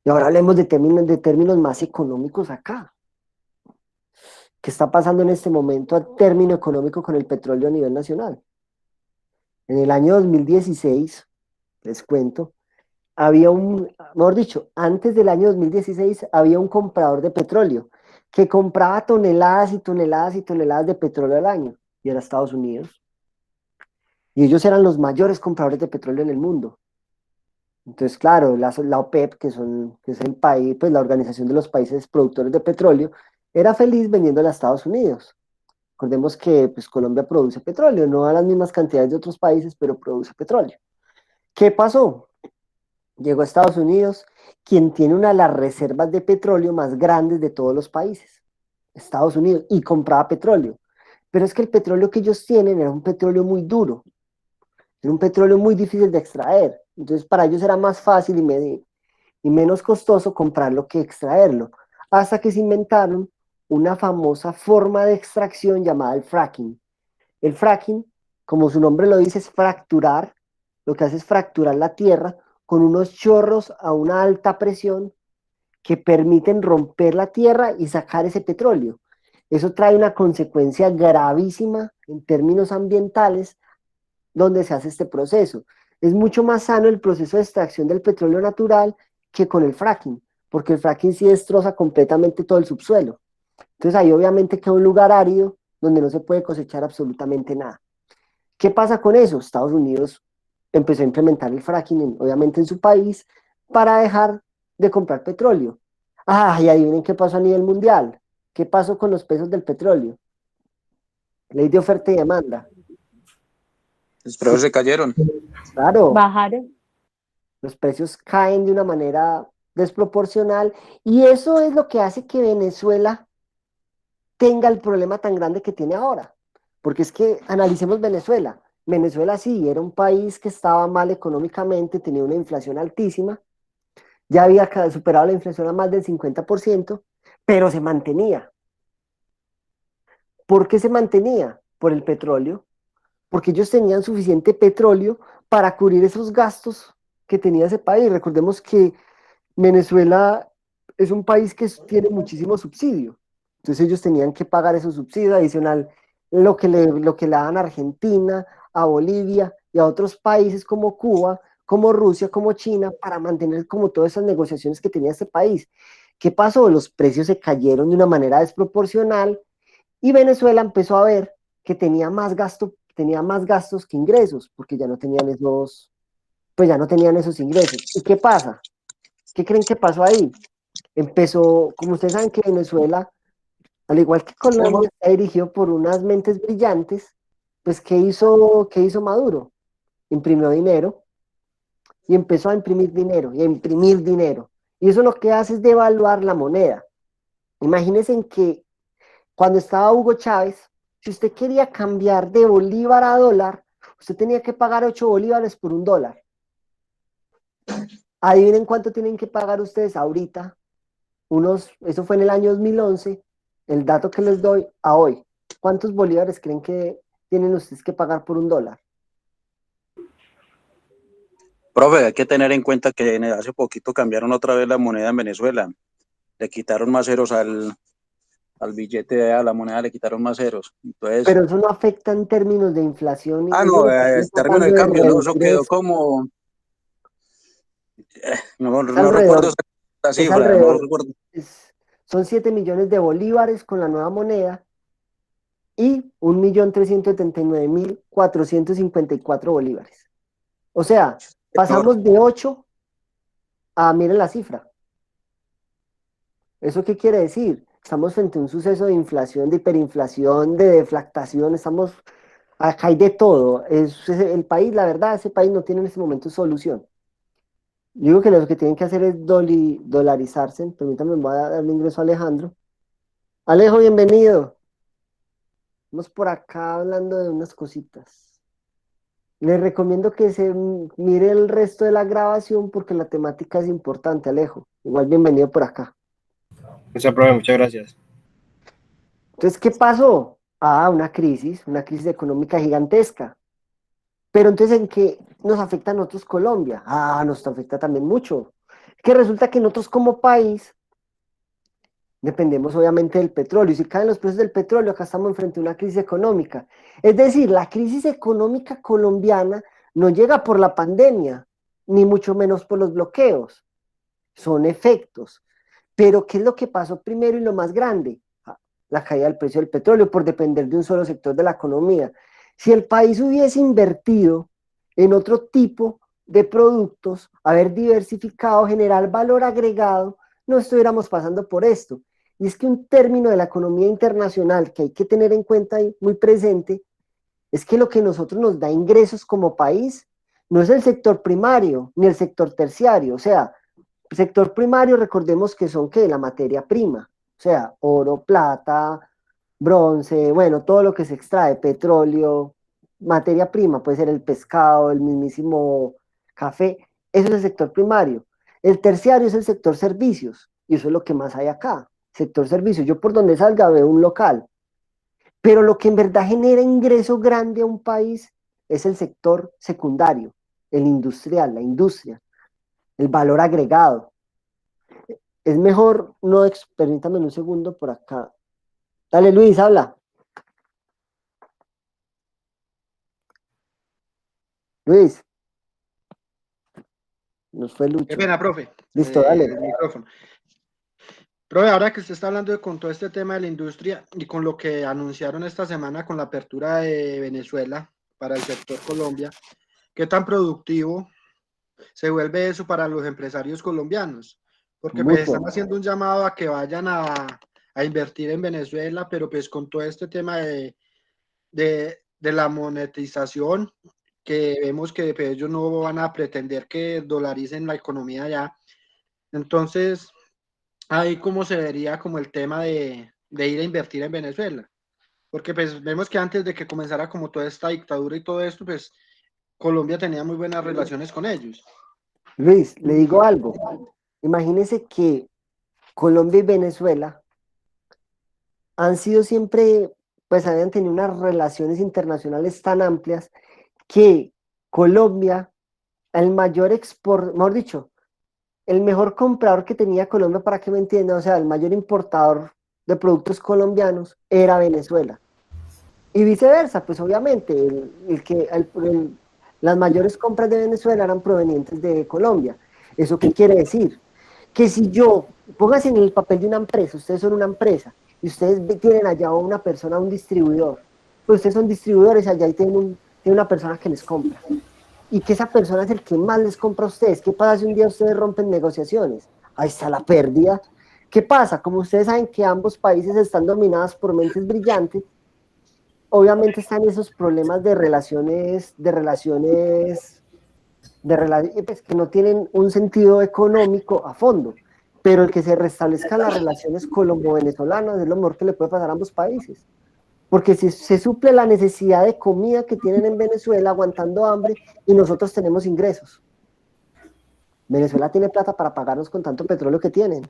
Y ahora hablemos de términos más económicos acá. ¿Qué está pasando en este momento a término económico con el petróleo a nivel nacional? En el año 2016, les cuento, mejor dicho, antes del año 2016 había un comprador de petróleo que compraba toneladas y toneladas y toneladas de petróleo al año, y era Estados Unidos. Y ellos eran los mayores compradores de petróleo en el mundo. Entonces, claro, la OPEP, que es el país, pues la Organización de los Países Productores de Petróleo, era feliz vendiéndole a Estados Unidos. Recordemos que pues, Colombia produce petróleo, no a las mismas cantidades de otros países, pero produce petróleo. ¿Qué pasó? Llegó a Estados Unidos, quien tiene una de las reservas de petróleo más grandes de todos los países, Estados Unidos, y compraba petróleo. Pero es que el petróleo que ellos tienen era un petróleo muy duro. Era un petróleo muy difícil de extraer. Entonces, para ellos era más fácil y menos costoso comprarlo que extraerlo. Hasta que se inventaron una famosa forma de extracción llamada el fracking. El fracking, como su nombre lo dice, es fracturar. Lo que hace es fracturar la tierra con unos chorros a una alta presión que permiten romper la tierra y sacar ese petróleo. Eso trae una consecuencia gravísima en términos ambientales donde se hace este proceso. Es mucho más sano el proceso de extracción del petróleo natural que con el fracking, porque el fracking sí destroza completamente todo el subsuelo. Entonces ahí obviamente queda un lugar árido donde no se puede cosechar absolutamente nada. ¿Qué pasa con eso? Estados Unidos empezó a implementar el fracking, obviamente en su país, para dejar de comprar petróleo. Y adivinen qué pasó a nivel mundial. ¿Qué pasó con los precios del petróleo? Ley de oferta y demanda. Los precios se cayeron. Claro. Bajaron. Los precios caen de una manera desproporcional y eso es lo que hace que Venezuela tenga el problema tan grande que tiene ahora. Porque es que analicemos Venezuela. Venezuela sí, era un país que estaba mal económicamente, tenía una inflación altísima, ya había superado la inflación a más del 50%, pero se mantenía. ¿Por qué se mantenía? Por el petróleo. Porque ellos tenían suficiente petróleo para cubrir esos gastos que tenía ese país. Recordemos que Venezuela es un país que tiene muchísimo subsidio. Entonces ellos tenían que pagar esos subsidios adicional, lo que le dan a Argentina, a Bolivia y a otros países como Cuba, como Rusia, como China, para mantener como todas esas negociaciones que tenía este país. ¿Qué pasó? Los precios se cayeron de una manera desproporcional y Venezuela empezó a ver que tenía más gastos que ingresos, porque ya no tenían esos ingresos. ¿Y qué pasa? ¿Qué creen que pasó ahí? Empezó, como ustedes saben que Venezuela, al igual que Colombia, está dirigido por unas mentes brillantes, pues ¿qué hizo Maduro? Imprimió dinero y empezó a imprimir dinero y a imprimir dinero. Y eso lo que hace es devaluar la moneda. Imagínense en que cuando estaba Hugo Chávez, si usted quería cambiar de bolívar a dólar, usted tenía que pagar 8 bolívares por un dólar. Adivinen cuánto tienen que pagar ustedes ahorita. Eso fue en el año 2011, el dato que les doy a hoy. ¿Cuántos bolívares creen que tienen ustedes que pagar por un dólar? Profe, hay que tener en cuenta que hace poquito cambiaron otra vez la moneda en Venezuela. Le quitaron más ceros al billete, a la moneda le quitaron más ceros. Entonces, pero eso no afecta en términos de inflación. no, en términos de cambio, no, eso quedó como... no recuerdo la cifra, no recuerdo. Son 7 millones de bolívares con la nueva moneda y 1.379.454 bolívares. O sea, pasamos de 8 a, miren la cifra. ¿Eso qué quiere decir? Estamos frente a un suceso de inflación, de hiperinflación, de deflactación, acá hay de todo. El país, la verdad, ese país no tiene en este momento solución. Yo digo que lo que tienen que hacer es dolarizarse. Permítanme, voy a darle ingreso a Alejandro. Alejo, bienvenido. Vamos por acá hablando de unas cositas. Les recomiendo que se mire el resto de la grabación porque la temática es importante, Alejo. Igual bienvenido por acá. Muchas gracias. Entonces, ¿qué pasó? Una crisis económica gigantesca. Pero entonces, ¿en qué nos afecta a nosotros Colombia? Nos afecta también mucho. Que resulta que nosotros como país dependemos obviamente del petróleo. Y si caen los precios del petróleo, acá estamos frente a una crisis económica. Es decir, la crisis económica colombiana no llega por la pandemia, ni mucho menos por los bloqueos. Son efectos. Pero, ¿qué es lo que pasó primero y lo más grande? La caída del precio del petróleo por depender de un solo sector de la economía. Si el país hubiese invertido en otro tipo de productos, haber diversificado, generar valor agregado, no estuviéramos pasando por esto. Y es que un término de la economía internacional que hay que tener en cuenta y muy presente, es que lo que nosotros nos da ingresos como país no es el sector primario ni el sector terciario. O sea, el sector primario, recordemos que son ¿qué? La materia prima. O sea, oro, plata, bronce, bueno, todo lo que se extrae, petróleo, materia prima, puede ser el pescado, el mismísimo café, eso es el sector primario. El terciario es el sector servicios, y eso es lo que más hay acá, sector servicios. Yo por donde salga veo un local, pero lo que en verdad genera ingreso grande a un país es el sector secundario, el industrial, la industria, el valor agregado. Es mejor, no, permítame un segundo por acá. Dale, Luis, habla. Luis. Nos fue Lucho. Qué pena, profe. Listo, dale. El micrófono. Profe, ahora que usted está hablando con todo este tema de la industria y con lo que anunciaron esta semana con la apertura de Venezuela para el sector Colombia, ¿qué tan productivo se vuelve eso para los empresarios colombianos? Porque pues Mucho. están haciendo un llamado a que vayan a invertir en Venezuela, pero pues con todo este tema de la monetización, que vemos que pues, ellos no van a pretender que dolaricen la economía ya. Entonces, ahí cómo se vería como el tema de ir a invertir en Venezuela. Porque pues vemos que antes de que comenzara como toda esta dictadura y todo esto, pues Colombia tenía muy buenas relaciones con ellos. Luis, le digo algo. Imagínese que Colombia y Venezuela han sido siempre, pues habían tenido unas relaciones internacionales tan amplias que Colombia, el mayor mejor dicho, el mejor comprador que tenía Colombia, para que me entiendan, o sea, el mayor importador de productos colombianos era Venezuela. Y viceversa, pues obviamente, las mayores compras de Venezuela eran provenientes de Colombia. ¿Eso qué quiere decir? Que si yo, póngase en el papel de una empresa, ustedes son una empresa, y ustedes tienen allá a una persona, un distribuidor, pues ustedes son distribuidores allá y tienen una persona que les compra. Y que esa persona es el que más les compra a ustedes. ¿Qué pasa si un día ustedes rompen negociaciones? Ahí está la pérdida. ¿Qué pasa? Como ustedes saben que ambos países están dominados por mentes brillantes, obviamente están esos problemas de relaciones pues, que no tienen un sentido económico a fondo, pero el que se restablezcan las relaciones colombo-venezolanas es lo mejor que le puede pasar a ambos países, porque si se suple la necesidad de comida que tienen en Venezuela aguantando hambre y nosotros tenemos ingresos. Venezuela tiene plata para pagarnos con tanto petróleo que tienen.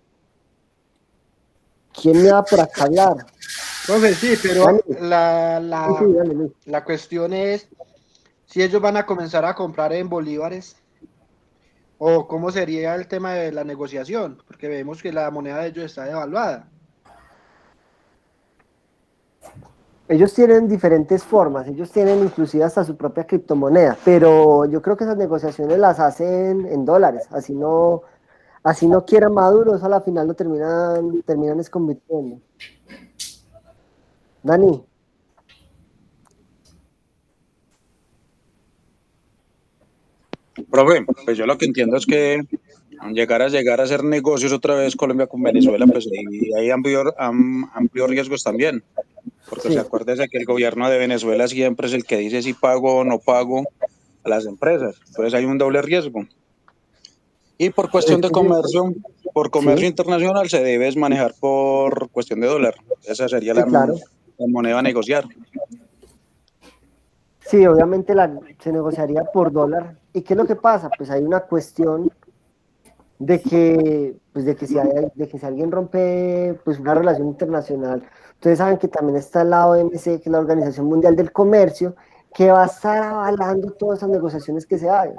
¿Quién me va por acá a hablar? Entonces, sí, pero Dale. La cuestión es si ellos van a comenzar a comprar en bolívares o cómo sería el tema de la negociación, porque vemos que la moneda de ellos está devaluada. Ellos tienen diferentes formas, ellos tienen inclusive hasta su propia criptomoneda, pero yo creo que esas negociaciones las hacen en dólares, así no quieran Maduro, eso a la final lo terminan es convirtiendo. Dani. Profe, pues yo lo que entiendo es que llegar a hacer negocios otra vez Colombia con Venezuela, pues hay amplios riesgos también, porque Sí. acuérdese que el gobierno de Venezuela siempre es el que dice si pago o no pago a las empresas, entonces hay un doble riesgo. Y por cuestión de comercio, Sí. internacional se debe manejar por cuestión de dólar, esa sería Sí, claro. la moneda a negociar. Sí, obviamente se negociaría por dólar. ¿Y qué es lo que pasa? Pues hay una cuestión de que si alguien rompe pues, una relación internacional, ustedes saben que también está la OMC, que es la Organización Mundial del Comercio, que va a estar avalando todas esas negociaciones que se hagan.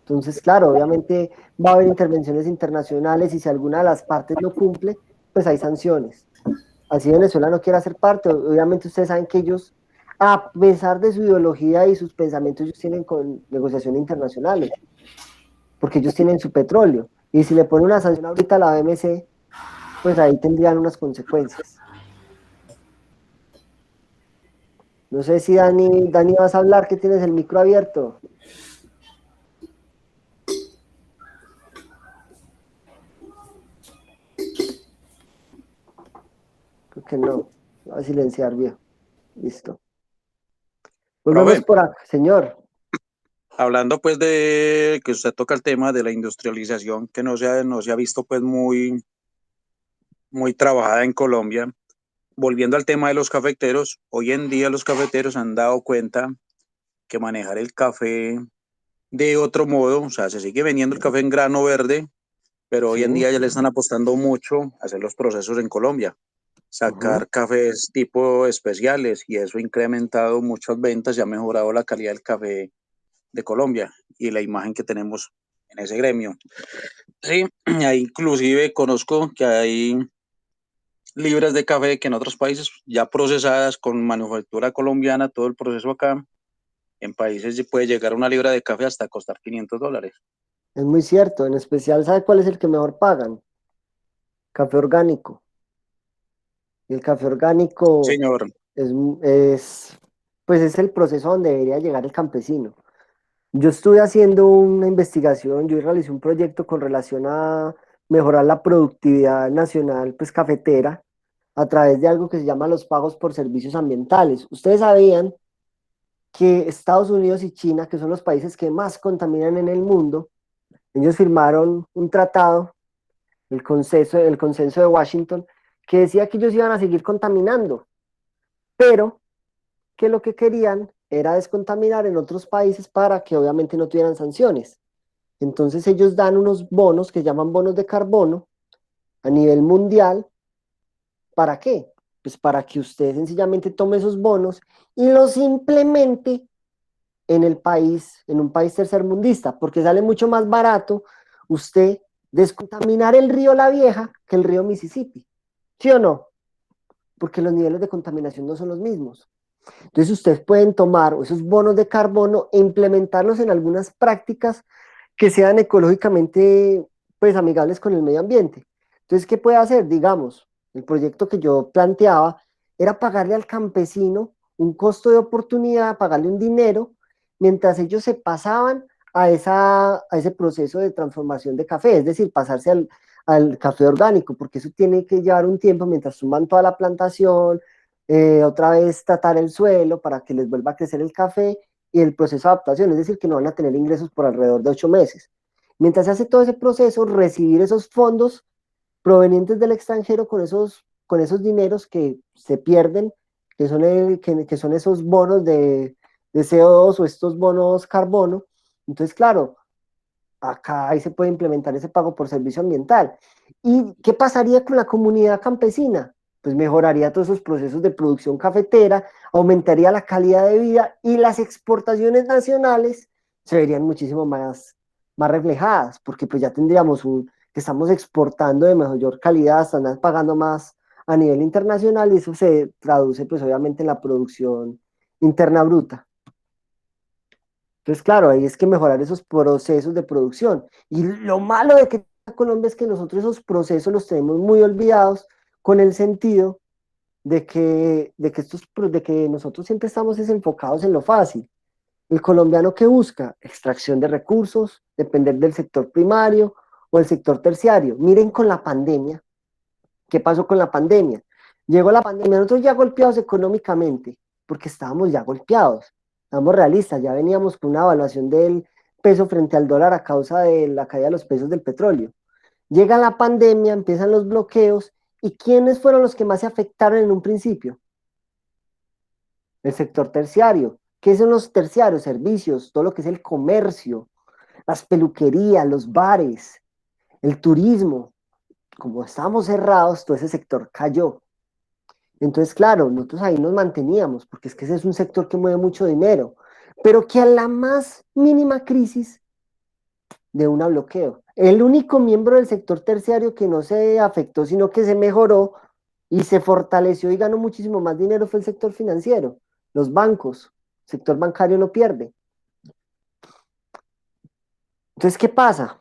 Entonces, claro, obviamente va a haber intervenciones internacionales y si alguna de las partes no cumple, pues hay sanciones. Así Venezuela no quiere hacer parte, obviamente ustedes saben que ellos, a pesar de su ideología y sus pensamientos, ellos tienen con negociaciones internacionales, porque ellos tienen su petróleo, y si le ponen una sanción ahorita a la OMC, pues ahí tendrían unas consecuencias. No sé si Dani vas a hablar, que tienes el micro abierto. Creo que no, voy a silenciar, viejo. Listo. Volvemos por acá, señor. Hablando pues de que usted toca el tema de la industrialización que no se ha visto pues muy trabajada en Colombia. Volviendo al tema de los cafeteros, hoy en día los cafeteros han dado cuenta que manejar el café de otro modo. O sea, se sigue vendiendo el café en grano verde, pero hoy en Sí. día ya le están apostando mucho a hacer los procesos en Colombia, sacar cafés tipo especiales, y eso ha incrementado muchas ventas y ha mejorado la calidad del café de Colombia y la imagen que tenemos en ese gremio. Sí, ahí inclusive conozco que hay libras de café que en otros países ya procesadas con manufactura colombiana, todo el proceso acá, en países puede llegar una libra de café hasta costar $500. Es muy cierto, en especial, ¿sabe cuál es el que mejor pagan? Café orgánico. Y el café orgánico Señor, pues es el proceso donde debería llegar el campesino. Yo estuve haciendo una investigación, yo realicé un proyecto con relación a mejorar la productividad nacional, pues cafetera, a través de algo que se llama los pagos por servicios ambientales. Ustedes sabían que Estados Unidos y China, que son los países que más contaminan en el mundo, ellos firmaron un tratado, el consenso de Washington, que decía que ellos iban a seguir contaminando, pero que lo que querían era descontaminar en otros países para que obviamente no tuvieran sanciones. Entonces ellos dan unos bonos que llaman bonos de carbono a nivel mundial. ¿Para qué? Pues para que usted sencillamente tome esos bonos y los implemente en el país, en un país tercermundista, porque sale mucho más barato usted descontaminar el río La Vieja que el río Mississippi. ¿Sí o no? Porque los niveles de contaminación no son los mismos. Entonces ustedes pueden tomar esos bonos de carbono e implementarlos en algunas prácticas que sean ecológicamente pues amigables con el medio ambiente. Entonces, ¿qué puede hacer? Digamos, el proyecto que yo planteaba era pagarle al campesino un costo de oportunidad, pagarle un dinero, mientras ellos se pasaban a ese proceso de transformación de café, es decir, pasarse al café orgánico, porque eso tiene que llevar un tiempo mientras suman toda la plantación, otra vez tratar el suelo para que les vuelva a crecer el café y el proceso de adaptación, es decir, que no van a tener ingresos por alrededor de 8 meses. Mientras se hace todo ese proceso, recibir esos fondos provenientes del extranjero con esos dineros que se pierden, que son esos bonos de CO2 o estos bonos carbono. Entonces, claro, acá ahí se puede implementar ese pago por servicio ambiental. ¿Y qué pasaría con la comunidad campesina? Pues mejoraría todos esos procesos de producción cafetera, aumentaría la calidad de vida y las exportaciones nacionales se verían muchísimo más reflejadas, porque pues ya tendríamos que estamos exportando de mayor calidad, están pagando más a nivel internacional y eso se traduce pues obviamente en la producción interna bruta. Entonces, claro, ahí es que mejorar esos procesos de producción. Y lo malo de que Colombia es que nosotros esos procesos los tenemos muy olvidados con el sentido de que nosotros siempre estamos enfocados en lo fácil. El colombiano que busca extracción de recursos, depender del sector primario o el sector terciario. Miren con la pandemia, ¿qué pasó con la pandemia? Llegó la pandemia, nosotros ya golpeados económicamente, porque estábamos ya golpeados, estamos realistas, ya veníamos con una evaluación del peso frente al dólar a causa de la caída de los precios del petróleo. Llega la pandemia, empiezan los bloqueos, ¿y quiénes fueron los que más se afectaron en un principio? El sector terciario. ¿Qué son los terciarios? Servicios, todo lo que es el comercio, las peluquerías, los bares, el turismo. Como estábamos cerrados, todo ese sector cayó. Entonces, claro, nosotros ahí nos manteníamos, porque es que ese es un sector que mueve mucho dinero, pero que a la más mínima crisis de un bloqueo. El único miembro del sector terciario que no se afectó, sino que se mejoró y se fortaleció y ganó muchísimo más dinero fue el sector financiero, los bancos. El sector bancario no pierde. Entonces, ¿qué pasa?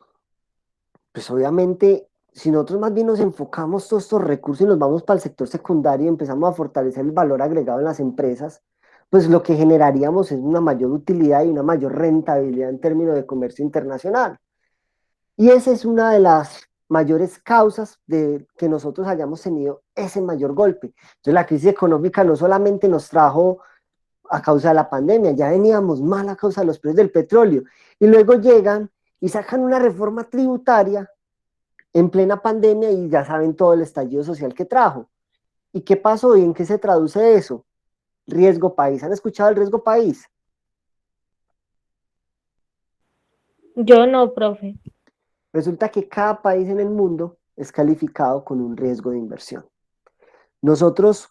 Pues obviamente, si nosotros más bien nos enfocamos todos estos recursos y nos vamos para el sector secundario y empezamos a fortalecer el valor agregado en las empresas, pues lo que generaríamos es una mayor utilidad y una mayor rentabilidad en términos de comercio internacional. Y esa es una de las mayores causas de que nosotros hayamos tenido ese mayor golpe. Entonces la crisis económica no solamente nos trajo a causa de la pandemia, ya veníamos mal a causa de los precios del petróleo, y luego llegan y sacan una reforma tributaria en plena pandemia y ya saben todo el estallido social que trajo. ¿Y qué pasó y en qué se traduce eso? Riesgo país. ¿Han escuchado el riesgo país? Yo no, profe. Resulta que cada país en el mundo es calificado con un riesgo de inversión. Nosotros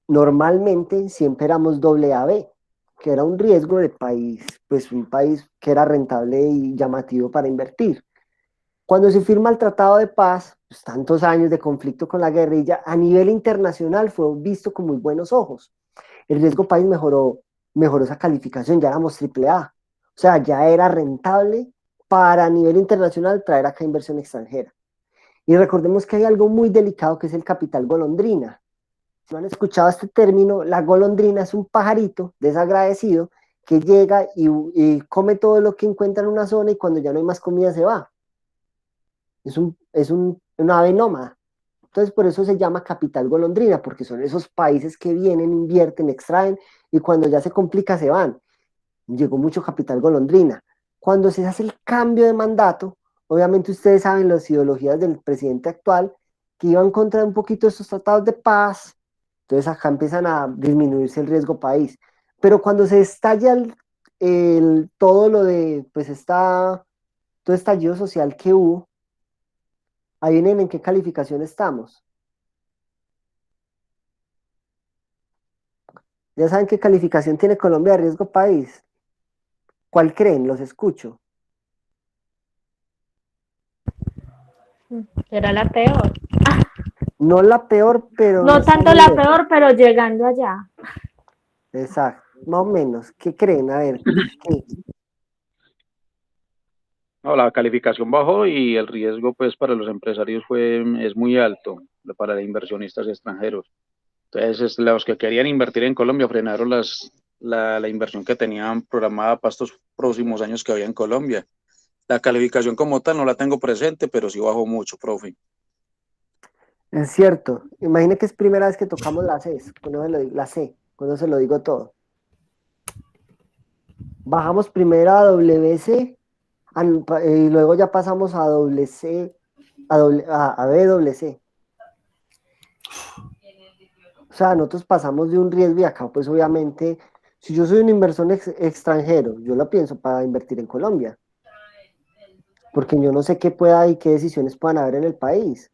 normalmente siempre éramos AA, que era un riesgo de país, pues un país que era rentable y llamativo para invertir. Cuando se firma el Tratado de Paz, pues, tantos años de conflicto con la guerrilla, a nivel internacional fue visto con muy buenos ojos. El riesgo país mejoró esa calificación, ya éramos AAA. O sea, ya era rentable para a nivel internacional traer acá inversión extranjera. Y recordemos que hay algo muy delicado que es el capital golondrina. Si no han escuchado este término, la golondrina es un pajarito desagradecido que llega y come todo lo que encuentra en una zona y cuando ya no hay más comida se va. Es una ave nómada. Entonces, por eso se llama capital golondrina, porque son esos países que vienen, invierten, extraen, y cuando ya se complica se van. Llegó mucho capital golondrina. Cuando se hace el cambio de mandato, obviamente ustedes saben las ideologías del presidente actual, que iban en contra de un poquito de estos tratados de paz, entonces acá empiezan a disminuirse el riesgo país. Pero cuando se estalla todo lo de, pues todo estallido social que hubo, ahí vienen en qué calificación estamos. Ya saben qué calificación tiene Colombia de riesgo país. ¿Cuál creen? Los escucho. Era la peor. No la peor, pero... No tanto la peor, pero llegando allá. Exacto, más o menos. ¿Qué creen? A ver, ¿qué? No, la calificación bajó y el riesgo pues para los empresarios es muy alto para los inversionistas extranjeros. Entonces, los que querían invertir en Colombia frenaron la inversión que tenían programada para estos próximos años que había en Colombia. La calificación como tal no la tengo presente, pero sí bajó mucho, profe. Es cierto. Imagine que es primera vez que tocamos la C, la C, cuando se lo digo todo. Bajamos primero a WC y luego ya pasamos a WC, a BWC. O sea, nosotros pasamos de un riesgo y acá, pues obviamente, si yo soy un inversor extranjero, yo lo pienso para invertir en Colombia. Porque yo no sé qué pueda y qué decisiones puedan haber en el país,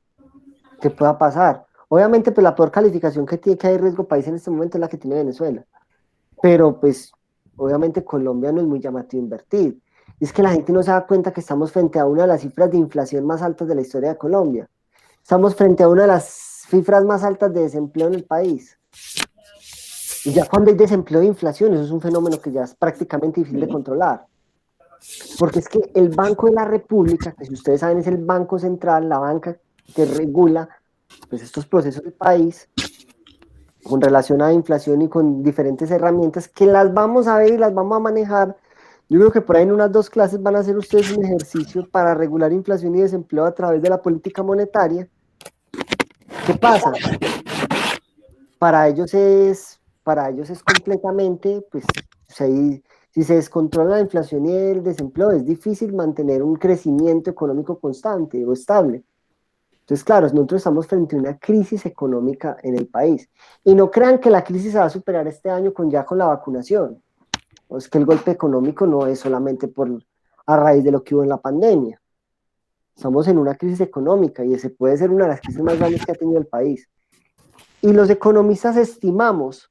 qué pueda pasar. Obviamente, pues la peor calificación que tiene que hay riesgo país en este momento es la que tiene Venezuela. Pero pues, obviamente Colombia no es muy llamativo invertir. Y es que la gente no se da cuenta que estamos frente a una de las cifras de inflación más altas de la historia de Colombia. Estamos frente a una de las cifras más altas de desempleo en el país. Y ya cuando hay desempleo e inflación, eso es un fenómeno que ya es prácticamente difícil de controlar. Porque es que el Banco de la República, que si ustedes saben es el Banco Central, la banca que regula pues, estos procesos del país, con relación a inflación y con diferentes herramientas que las vamos a ver y las vamos a manejar. Yo creo que por ahí en unas 2 clases van a hacer ustedes un ejercicio para regular inflación y desempleo a través de la política monetaria. ¿Qué pasa? Para ellos es completamente, pues, si se descontrola la inflación y el desempleo, es difícil mantener un crecimiento económico constante o estable. Entonces, claro, nosotros estamos frente a una crisis económica en el país. Y no crean que la crisis se va a superar este año con la vacunación. O es que el golpe económico no es solamente a raíz de lo que hubo en la pandemia. Estamos en una crisis económica y ese puede ser una de las crisis más grandes que ha tenido el país. Y los economistas estimamos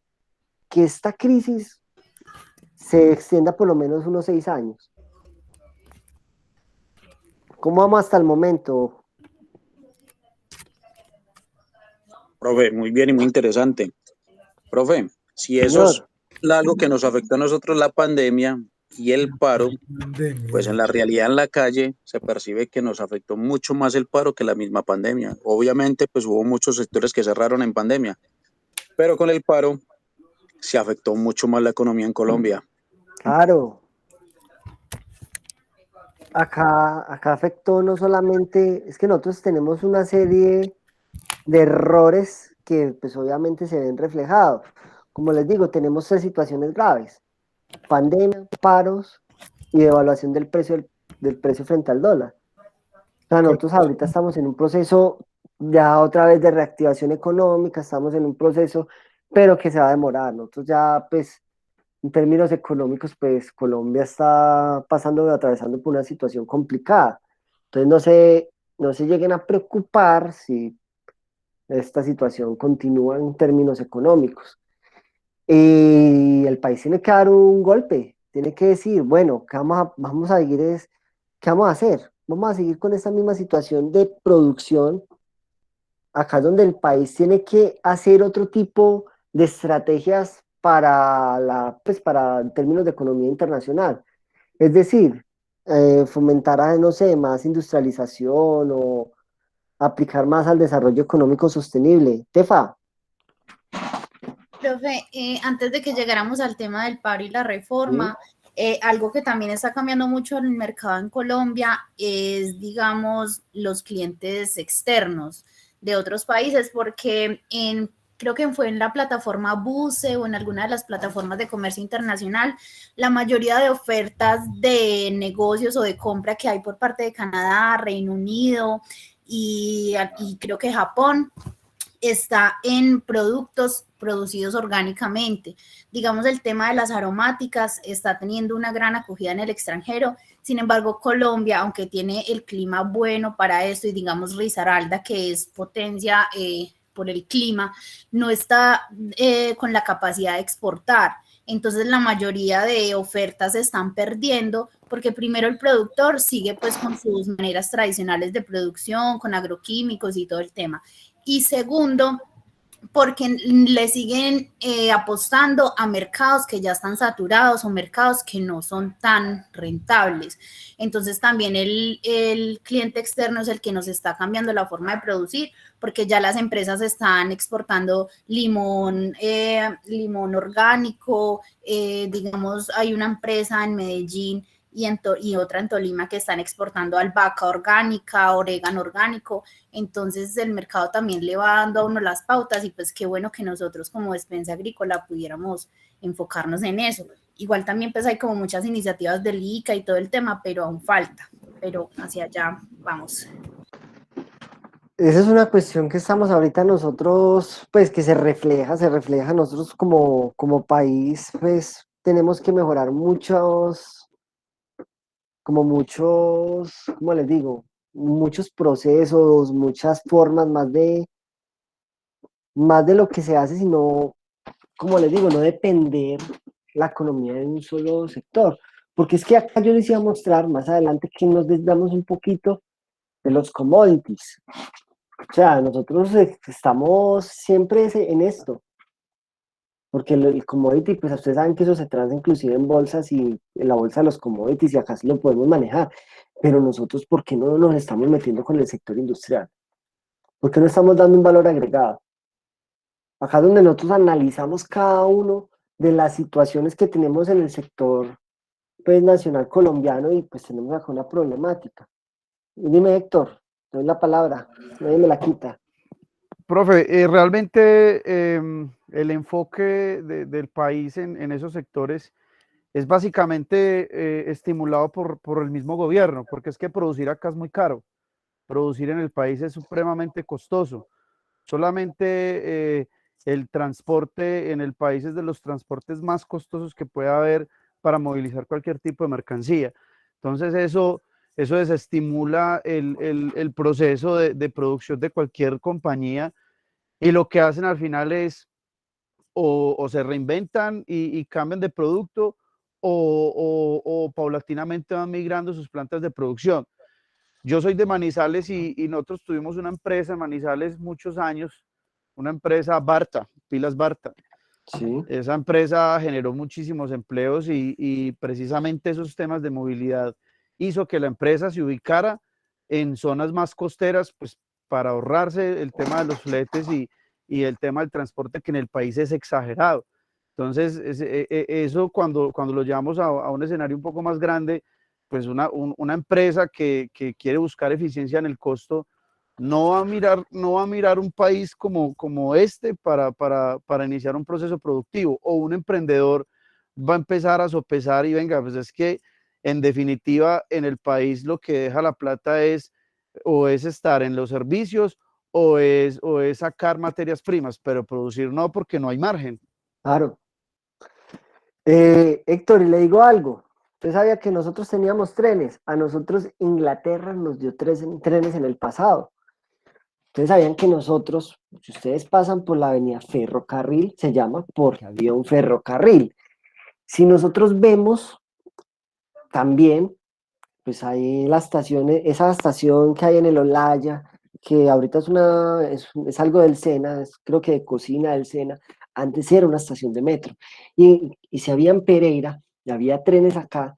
que esta crisis se extienda por lo menos unos 6 años. ¿Cómo vamos hasta el momento? Profe, muy bien y muy interesante. Profe, si eso es algo que nos afectó a nosotros, la pandemia y el paro, pues en la realidad en la calle se percibe que nos afectó mucho más el paro que la misma pandemia. Obviamente, pues hubo muchos sectores que cerraron en pandemia, pero con el paro se afectó mucho más la economía en Colombia. Claro. Acá afectó no solamente, es que nosotros tenemos una serie de errores que pues obviamente se ven reflejados. Como les digo, tenemos 3 situaciones graves: pandemia, paros y devaluación del precio frente al dólar. O sea, nosotros ahorita estamos en un proceso ya otra vez de reactivación económica, estamos en un proceso, pero que se va a demorar. Nosotros ya pues en términos económicos, pues Colombia está atravesando por una situación complicada. Entonces no se lleguen a preocupar si esta situación continúa en términos económicos. Y el país tiene que dar un golpe, tiene que decir, bueno, ¿qué vamos a seguir ¿qué vamos a hacer? Vamos a seguir con esta misma situación de producción. Acá es donde el país tiene que hacer otro tipo de estrategias pues para en términos de economía internacional. Es decir, fomentar, no sé, más industrialización o aplicar más al desarrollo económico sostenible. Tefa. Profe, antes de que llegáramos al tema del paro y la reforma, algo que también está cambiando mucho en el mercado en Colombia es, digamos, los clientes externos de otros países, porque creo que fue en la plataforma Buse o en alguna de las plataformas de comercio internacional, la mayoría de ofertas de negocios o de compra que hay por parte de Canadá, Reino Unido y creo que Japón, está en productos producidos orgánicamente. Digamos, el tema de las aromáticas está teniendo una gran acogida en el extranjero. Sin embargo, Colombia, aunque tiene el clima bueno para esto, y digamos Risaralda, que es potencia por el clima, no está con la capacidad de exportar. Entonces la mayoría de ofertas se están perdiendo porque primero el productor sigue pues con sus maneras tradicionales de producción, con agroquímicos y todo el tema. Y segundo, porque le siguen apostando a mercados que ya están saturados o mercados que no son tan rentables. Entonces también el cliente externo es el que nos está cambiando la forma de producir, porque ya las empresas están exportando limón orgánico, digamos, hay una empresa en Medellín y otra en Tolima que están exportando albahaca orgánica, orégano orgánico. Entonces el mercado también le va dando a uno las pautas y pues qué bueno que nosotros como Despensa Agrícola pudiéramos enfocarnos en eso. Igual también pues hay como muchas iniciativas del ICA y todo el tema, pero aún falta, pero hacia allá vamos. Esa es una cuestión que estamos ahorita nosotros, pues que se refleja nosotros como país, pues tenemos que mejorar ¿cómo les digo? Muchos procesos, muchas formas más de lo que se hace, sino, como les digo, no depender la economía de un solo sector. Porque es que acá yo les iba a mostrar más adelante que nos desviamos un poquito de los commodities. O sea, nosotros estamos siempre en esto. Porque el commodity, pues ustedes saben que eso se transa inclusive en bolsas y en la bolsa de los commodities y acá sí lo podemos manejar. Pero nosotros, ¿por qué no nos estamos metiendo con el sector industrial? ¿Por qué no estamos dando un valor agregado? Acá es donde nosotros analizamos cada uno de las situaciones que tenemos en el sector pues, nacional colombiano y pues tenemos acá una problemática. Y dime, Héctor, te doy la palabra, nadie me la quita. Profe, realmente el enfoque del país en esos sectores es básicamente estimulado por el mismo gobierno, porque es que producir acá es muy caro, producir en el país es supremamente costoso. Solamente el transporte en el país es de los transportes más costosos que puede haber para movilizar cualquier tipo de mercancía. Entonces eso desestimula el proceso de producción de cualquier compañía y lo que hacen al final es o se reinventan y cambian de producto o paulatinamente van migrando sus plantas de producción. Yo soy de Manizales y nosotros tuvimos una empresa en Manizales muchos años, una empresa Barta, Pilas Barta. Sí. Esa empresa generó muchísimos empleos y precisamente esos temas de movilidad hizo que la empresa se ubicara en zonas más costeras, pues para ahorrarse el tema de los fletes y el tema del transporte que en el país es exagerado. Entonces, eso cuando lo llevamos a un escenario un poco más grande, pues una empresa que quiere buscar eficiencia en el costo, no va a mirar un país como este para iniciar un proceso productivo, o un emprendedor va a empezar a sopesar y venga, pues es que en definitiva en el país lo que deja la plata es estar en los servicios o es sacar materias primas, pero producir no, porque no hay margen. Claro. Héctor, y le digo algo. Usted sabía que nosotros teníamos trenes. A nosotros Inglaterra nos dio trenes en el pasado. Ustedes sabían que nosotros, si ustedes pasan por la avenida Ferrocarril, se llama porque había un ferrocarril. Si nosotros vemos también, pues hay la estación, esa estación que hay en el Olaya, que ahorita es algo del Sena, creo que de cocina del Sena, antes era una estación de metro. Y si había en Pereira, y había trenes acá,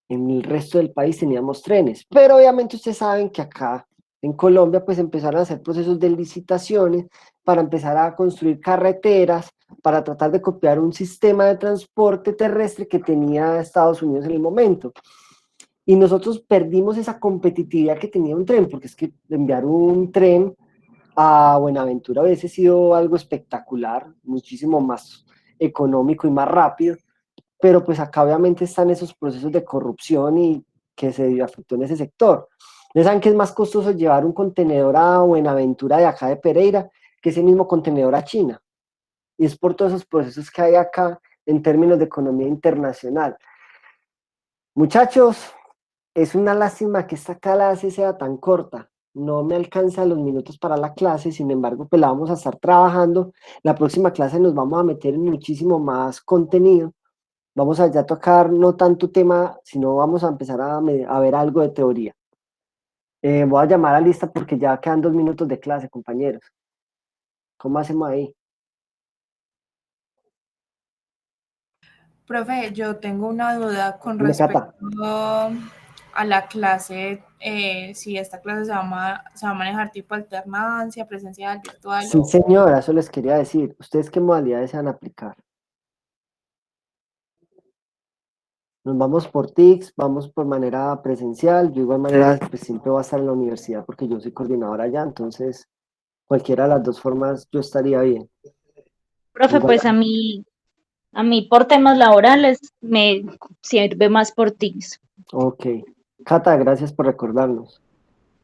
en el resto del país teníamos trenes. Pero obviamente ustedes saben que acá en Colombia pues empezaron a hacer procesos de licitaciones para empezar a construir carreteras, para tratar de copiar un sistema de transporte terrestre que tenía Estados Unidos en el momento. Y nosotros perdimos esa competitividad que tenía un tren, porque es que enviar un tren a Buenaventura hubiese sido algo espectacular, muchísimo más económico y más rápido, pero pues acá obviamente están esos procesos de corrupción y que se afectó en ese sector. ¿Ustedes saben que es más costoso llevar un contenedor a Buenaventura de acá de Pereira que ese mismo contenedor a China? Y es por todos esos procesos que hay acá en términos de economía internacional. Muchachos, es una lástima que esta clase sea tan corta. No me alcanzan los minutos para la clase, sin embargo, pues la vamos a estar trabajando. La próxima clase nos vamos a meter en muchísimo más contenido. Vamos a ya tocar no tanto tema, sino vamos a empezar a ver algo de teoría. Voy a llamar a lista porque ya quedan 2 minutos de clase, compañeros. ¿Cómo hacemos ahí? Profe, yo tengo una duda con Me respecto a la clase, si esta clase se va a manejar tipo alternancia, presencial, virtual. Sí, señora, eso les quería decir. ¿Ustedes qué modalidades se van a aplicar? Nos vamos por TICS, vamos por manera presencial. Yo de igual manera pues, siempre voy a estar en la universidad porque yo soy coordinadora allá, entonces cualquiera de las dos formas yo estaría bien. Profe, Igual- pues a mí por temas laborales me sirve más por Teams. Ok. Cata, gracias por recordarnos.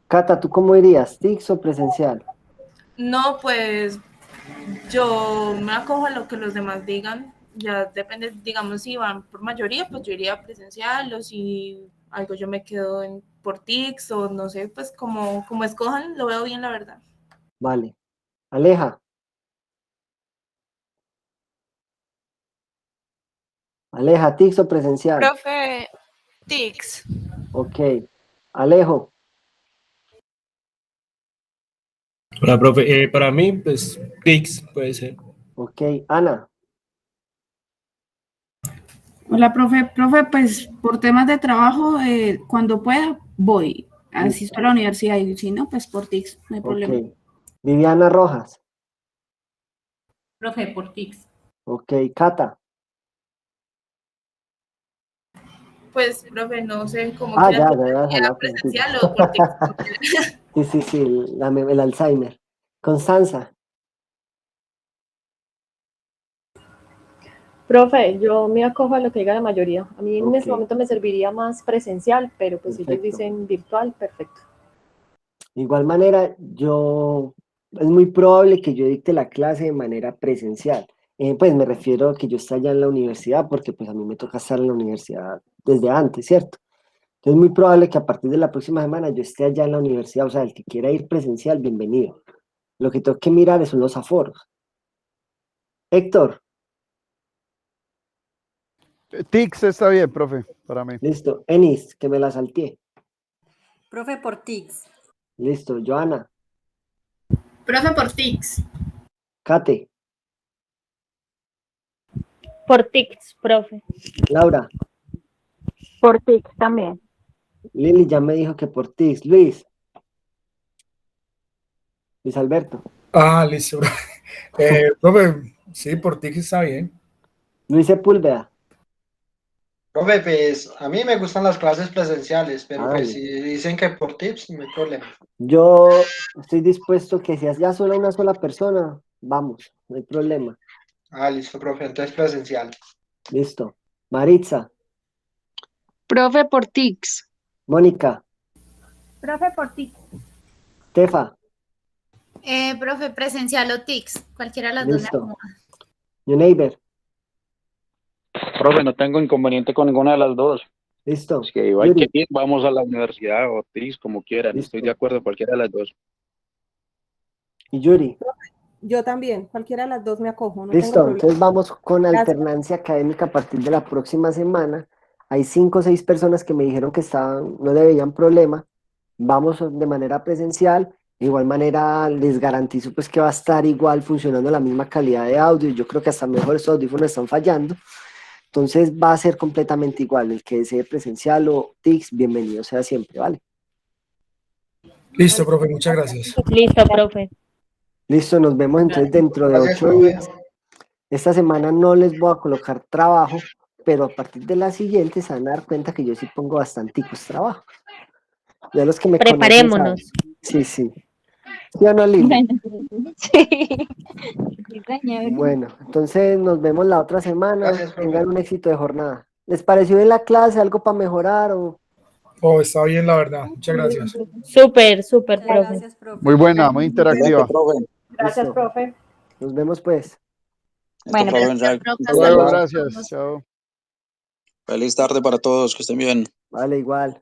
Cata, ¿tú cómo irías? ¿TICS o presencial? No, pues yo me acojo a lo que los demás digan. Ya depende, digamos, si van por mayoría, pues yo iría presencial, o si algo yo me quedo por TICS, o no sé, pues como escojan, lo veo bien, la verdad. Vale. Aleja. Aleja, ¿TICS o presencial? Profe, TICS. Ok. Alejo. Hola, profe. Para mí, pues, TICS puede ser. Ok. Ana. Hola, profe. Profe, pues por temas de trabajo, cuando pueda, voy. Asisto a la universidad y si no, pues por TICS, no hay problema. Ok. Viviana Rojas. Profe, por TICS. Ok. Cata. Pues, profe, no sé cómo Ah, quieran ya habías hablado contigo. presencial o por TICS. Sí, el Alzheimer. Constanza. Profe, yo me acojo a lo que diga la mayoría. A mí en este Ok. momento me serviría más presencial, pero pues si ellos Perfecto. dicen virtual, perfecto. De igual manera, es muy probable que yo dicte la clase de manera presencial. Pues me refiero a que yo esté allá en la universidad, porque pues a mí me toca estar en la universidad desde antes, ¿cierto? Entonces es muy probable que a partir de la próxima semana yo esté allá en la universidad, o sea, el que quiera ir presencial, bienvenido. Lo que tengo que mirar son los aforos. Héctor. TICS está bien, profe, para mí. Listo. Enis, que me la salteé. Profe, por TICS. Listo. Joana. Profe, por TICS. Kate. Por TICS, profe. Laura. Por TICS también. Lili ya me dijo que por TICS. Luis. Luis Alberto. Ah, listo. Profe, sí, por TICS está bien. Luis Sepúlveda. Profe, pues a mí me gustan las clases presenciales, pero Dale. pues si dicen que por tips, no hay problema. Yo estoy dispuesto que si ya solo una sola persona, vamos, no hay problema. Ah, listo, profe, entonces presencial. Listo. Maritza. Profe, por TICS. Mónica. Profe, por TICS. Tefa. Profe, presencial o TICS, cualquiera de las dos me Listo. acomoda. Neighbor. Profe, no tengo inconveniente con ninguna de las dos. Listo. Es que igual Yuri. que vamos a la universidad o TICS, como quieran. Listo. Estoy de acuerdo con cualquiera de las dos. Y Yuri. Yo también, cualquiera de las dos me acojo, no Listo, tengo problema. entonces vamos con Gracias. alternancia académica a partir de la próxima semana. Hay 5 o 6 personas que me dijeron que no le veían problema. Vamos de manera presencial. De igual manera les garantizo pues que va a estar igual funcionando la misma calidad de audio. Yo creo que hasta mejor estos audífonos están fallando. Entonces va a ser completamente igual. El que desee presencial o TICS, bienvenido sea siempre, ¿vale? Listo, profe, muchas gracias. Listo, profe. Listo, nos vemos entonces dentro de Gracias, 8 profe. días. Esta semana no les voy a colocar trabajo, pero a partir de la siguiente se van a dar cuenta que yo sí pongo bastanticos trabajo. Ya los que me conocen Preparémonos. saben. Sí, sí. ¿Sí o no, Lili? Sí. Sí, señor. Bueno, entonces nos vemos la otra semana. Gracias, profe. Tengan un éxito de jornada. ¿Les pareció bien la clase? ¿Algo para mejorar? O... Oh, está bien, la verdad. Muchas gracias. Súper, súper, profe. Gracias, profe. Muy buena, muy interactiva. Gracias, Listo. profe. Nos vemos pues. Bueno, Gracias, profe. Hasta luego, gracias. Chao. Feliz tarde para todos, que estén bien. Vale, igual.